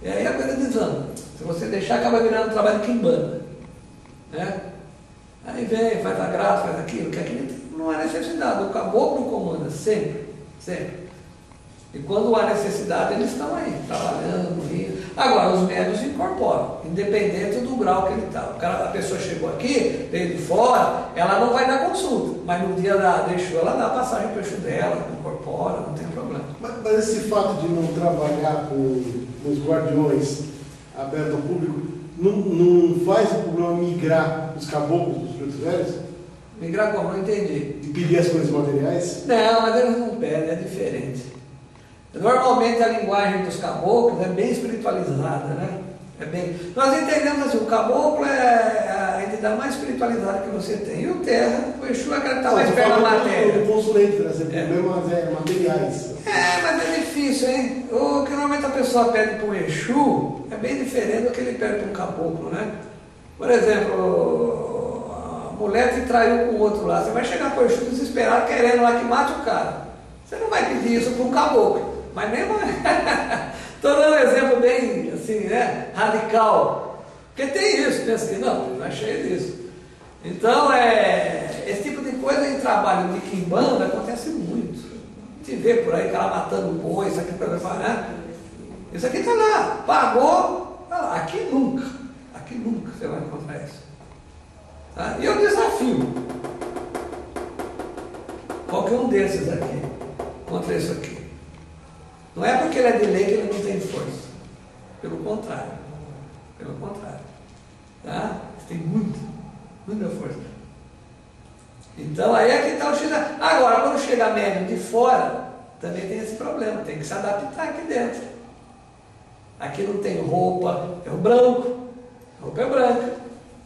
[SPEAKER 1] E aí a coisa desanda. Se você deixar, acaba virando um trabalho que embanda, né? Aí vem, faz a graça, faz aquilo, que aqui não há necessidade. O caboclo comanda sempre, sempre. E quando há necessidade, eles estão aí, trabalhando, rindo. Agora, os médios incorporam, independente do grau que ele está. A pessoa chegou aqui, veio de fora, ela não vai dar consulta, mas no dia da Exu, ela dá passagem para o Exu dela, incorpora, não tem problema.
[SPEAKER 4] Mas esse fato de não trabalhar com os guardiões aberto ao público, não faz o problema migrar os caboclos dos pretos velhos?
[SPEAKER 1] Migrar como? Não entendi.
[SPEAKER 4] E pedir as coisas materiais?
[SPEAKER 1] Não, mas eles não pedem, é diferente. Normalmente a linguagem dos caboclos é bem espiritualizada, né? Nós entendemos assim, o caboclo é a entidade mais espiritualizada que você tem. E o terra, o Exu é aquele que está mais perto da matéria.
[SPEAKER 4] O consulente trazer problemas materiais.
[SPEAKER 1] Mas é difícil, hein? O que normalmente a pessoa pede para um Exu é bem diferente do que ele pede para um caboclo, né? Por exemplo, a mulher te traiu com o outro lá. Você vai chegar para o Exu desesperado, querendo lá que mate o cara. Você não vai pedir isso para um caboclo. Mas nem mais. Estou dando um exemplo bem assim, né? Radical. Porque tem isso, pensa que não é cheio disso. Então, esse tipo de coisa em trabalho de quimbanda acontece muito. A gente vê por aí, o cara matando boi, isso aqui para preparar. Isso aqui está lá, pagou, tá lá. Aqui nunca você vai encontrar isso. Tá? E eu desafio qualquer um desses aqui contra isso aqui. Não é porque ele é de lei que ele não tem força. Pelo contrário. Pelo contrário. Tá? Tem muita força. Então aí é que está o X. Agora, quando chega médium de fora, também tem esse problema. Tem que se adaptar aqui dentro. Aqui não tem roupa, é o branco. A roupa é branca.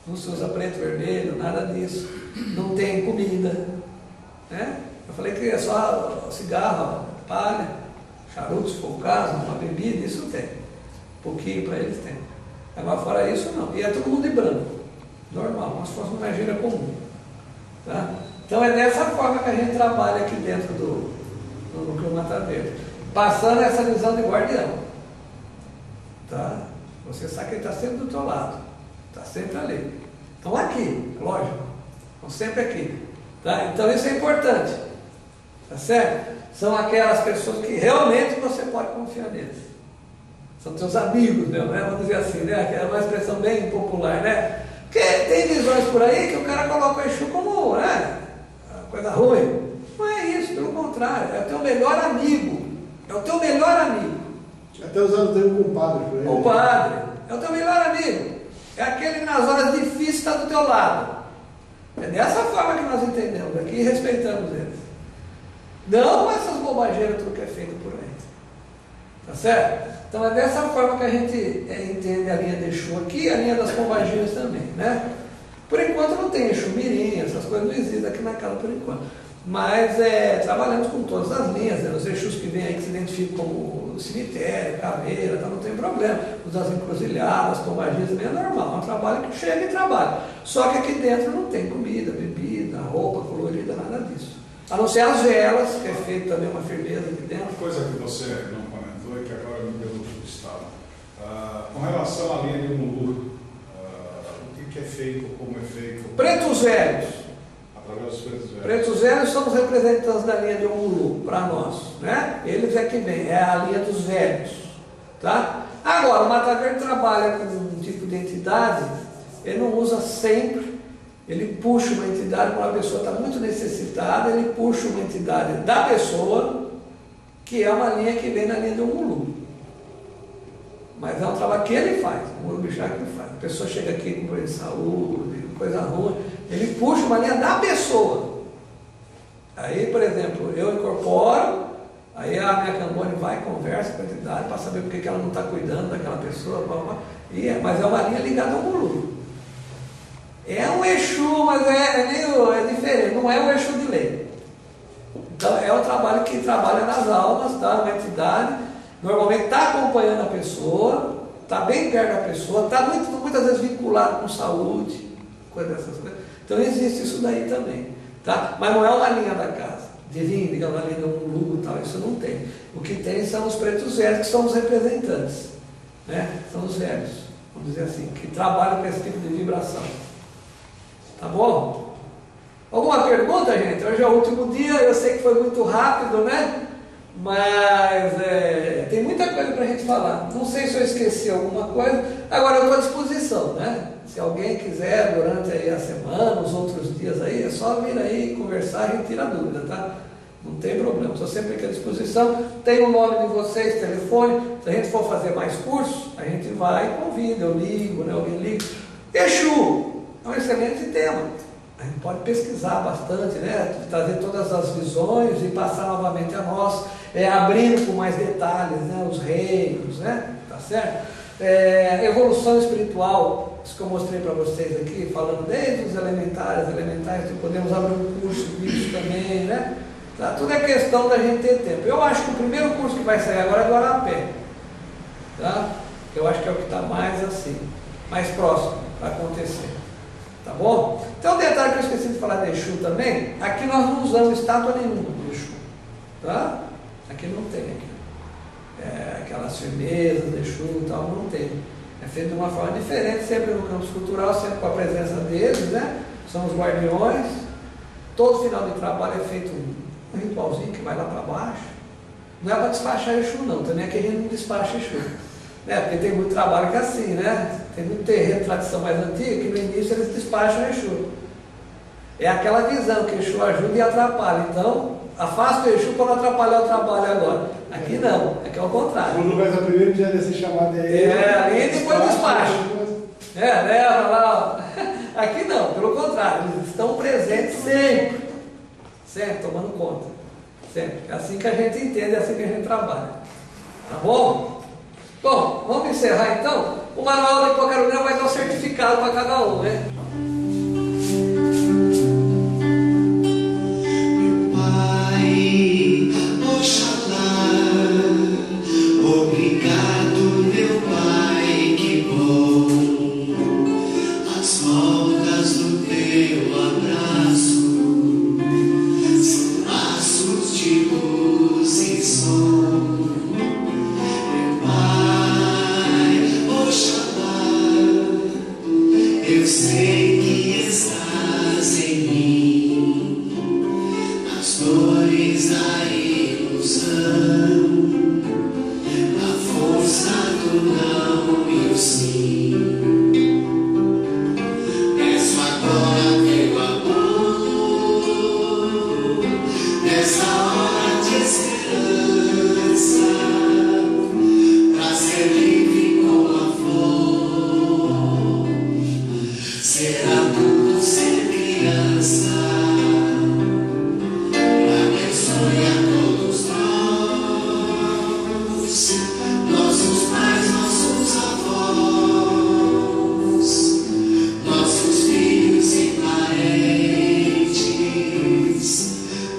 [SPEAKER 1] Não se usa preto, vermelho, nada disso. Não tem comida. Né? Eu falei que é só cigarro, palha, charuto, se for o caso, uma bebida, isso tem. Um pouquinho para eles tem. Agora fora isso não. E é todo mundo de branco. Normal, como se fosse uma gíria comum. Tá? Então é dessa forma que a gente trabalha aqui dentro do Núcleo Mata Verde. Passando essa visão de guardião. Tá? Você sabe que ele está sempre do teu lado. Está sempre ali. Estão aqui, lógico. Estão sempre aqui. Tá? Então isso é importante. Tá certo? São aquelas pessoas que realmente você pode confiar neles. São teus amigos, né? Vamos dizer assim, né? Que é uma expressão bem popular, né? Porque tem visões por aí que o cara coloca o Exu como, né? Coisa ruim. Não é isso, pelo contrário. É o teu melhor amigo. É o teu melhor amigo.
[SPEAKER 4] Até usando o termo compadre por ele.
[SPEAKER 1] Compadre. É o teu melhor amigo. É aquele que nas horas difíceis está do teu lado. É dessa forma que nós entendemos aqui e respeitamos eles. Não essas bobageiras tudo que é feito por aí. Tá certo? Então é dessa forma que a gente entende a linha de Exu aqui e a linha das pombagiras também, né? Por enquanto não tem Exu Mirim, essas coisas não existem aqui na casa por enquanto. Mas trabalhamos com todas as linhas, né? Os Exus que vêm aí que se identificam como cemitério, caveira, tá, não tem problema. Os das encruzilhadas, pombagiras também é normal, é um trabalho que chega e trabalha. Só que aqui dentro não tem comida, bebida, roupa colorida, nada disso. A não ser as velas, que é feito também uma firmeza aqui dentro.
[SPEAKER 3] Uma coisa que você não comentou e que agora me deu do estado. Com relação à linha de Umulu, o que é feito, como é feito?
[SPEAKER 1] Pretos velhos.
[SPEAKER 3] Através dos pretos velhos.
[SPEAKER 1] Pretos velhos são os representantes da linha de Umulu, para nós. Né? Eles é que vem, é a linha dos velhos. Tá? Agora, o Mata Verde trabalha com um tipo de entidade, ele não usa sempre. Ele puxa uma entidade, quando a pessoa está muito necessitada, ele puxa uma entidade da pessoa, que é uma linha que vem na linha do Umulu. Mas é um trabalho que ele faz, o Urubixá que faz. A pessoa chega aqui com problema de saúde, coisa ruim, ele puxa uma linha da pessoa. Aí, por exemplo, eu incorporo, aí a minha Cambone vai e conversa com a entidade para saber por que ela não está cuidando daquela pessoa, mas é uma linha ligada ao Umulu. É um Exu, mas é diferente, não é um Exu de lei. Então é um trabalho que trabalha nas almas, tá? Uma entidade, normalmente está acompanhando a pessoa, está bem perto da pessoa, está muitas vezes vinculado com saúde, coisa dessas coisas. Então existe isso daí também. Tá? Mas não é uma linha da casa, de vir, digamos, uma linha de um lugo e tal, isso não tem. O que tem são os pretos velhos, que são os representantes. Né? São os velhos, vamos dizer assim, que trabalham com esse tipo de vibração. Tá bom? Alguma pergunta, gente? Hoje é o último dia, eu sei que foi muito rápido, né? Mas tem muita coisa para a gente falar. Não sei se eu esqueci alguma coisa. Agora eu estou à disposição, né? Se alguém quiser, durante aí a semana, os outros dias aí, é só vir aí conversar, a gente tira a dúvida, tá? Não tem problema, estou sempre aqui à disposição. Tem o nome de vocês, telefone. Se a gente for fazer mais cursos, a gente vai e convida, eu ligo, né? Alguém liga. Exu! É um excelente tema. A gente pode pesquisar bastante, né? Trazer todas as visões e passar novamente a nós, abrindo com mais detalhes, né? Os reinos, né? Tá certo? Evolução espiritual, isso que eu mostrei para vocês aqui, falando desde os elementais, podemos abrir um curso disso também, né? Tá? Tudo é questão da gente ter tempo. Eu acho que o primeiro curso que vai sair agora é do Arapé. Tá? Eu acho que é o que está mais assim, mais próximo para acontecer. Tá bom? Então, um detalhe que eu esqueci de falar de Exu também, aqui nós não usamos estátua nenhuma do Exu. Tá? Aqui não tem. Aquelas firmezas de Exu e tal, não tem. É feito de uma forma diferente, sempre no campo cultural, sempre com a presença deles, né? são os guardiões. Todo final de trabalho é feito um ritualzinho que vai lá para baixo. Não é para despachar Exu não, também aqui a gente não despacha Exu. Né? Porque tem muito trabalho que é assim, né? Tem muito terreno, tradição mais antiga, que no início eles despacham Exu. É aquela visão que Exu ajuda e atrapalha. Então, afasta o Exu para não atrapalhar o trabalho agora. Aqui não, aqui é o contrário.
[SPEAKER 4] Quando vai o primeiro dia dessa chamada aí.
[SPEAKER 1] Ali depois despacha. Leva lá. Aqui não, pelo contrário, eles estão presentes sempre. Sempre, tomando conta. Sempre. É assim que a gente entende, é assim que a gente trabalha. Tá bom? Bom, vamos encerrar então. O manual da Hipocarolina vai dar um certificado para cada um, né?
[SPEAKER 6] Eu sei que estás em mim, as dores da ilusão, a força do não e o sim. Peço agora teu amor, nessa hora de esperança, pra ser livre como a flor. Será tudo ser criança, abençoe a todos nós, nossos pais, nossos avós, nossos filhos e parentes,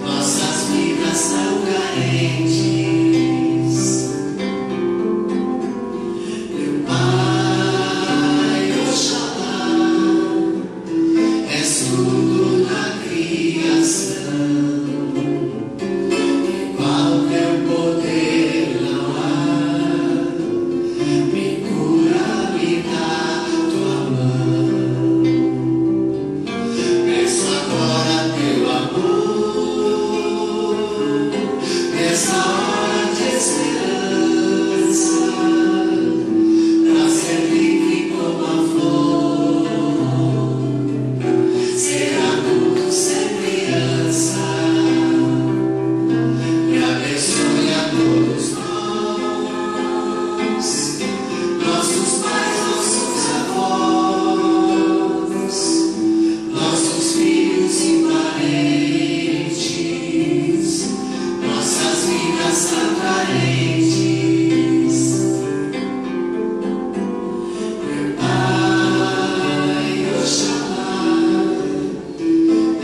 [SPEAKER 6] nossas vidas tão carentes. Meu Pai, Oxalá, és tudo na criação, igual teu poder não há. Me cura, me dá tua mão. Peço agora teu amor, nessa hora de esperança, pra ser livre como a flor. Será tudo ser criança, me abençoe a todos nós, nossos pais, nossos avós, nossos filhos e parentes, nossas vidas tão carentes. Meu Pai, Oxalá,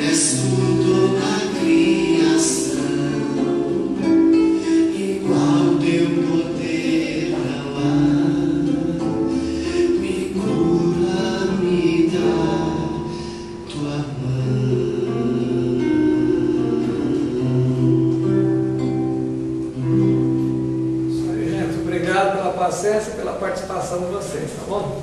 [SPEAKER 6] és tudo na criação, igual teu poder não há. Me cura, me dá tua mão.
[SPEAKER 1] Isso aí, gente. Obrigado pela paciência e pela participação de vocês, tá bom?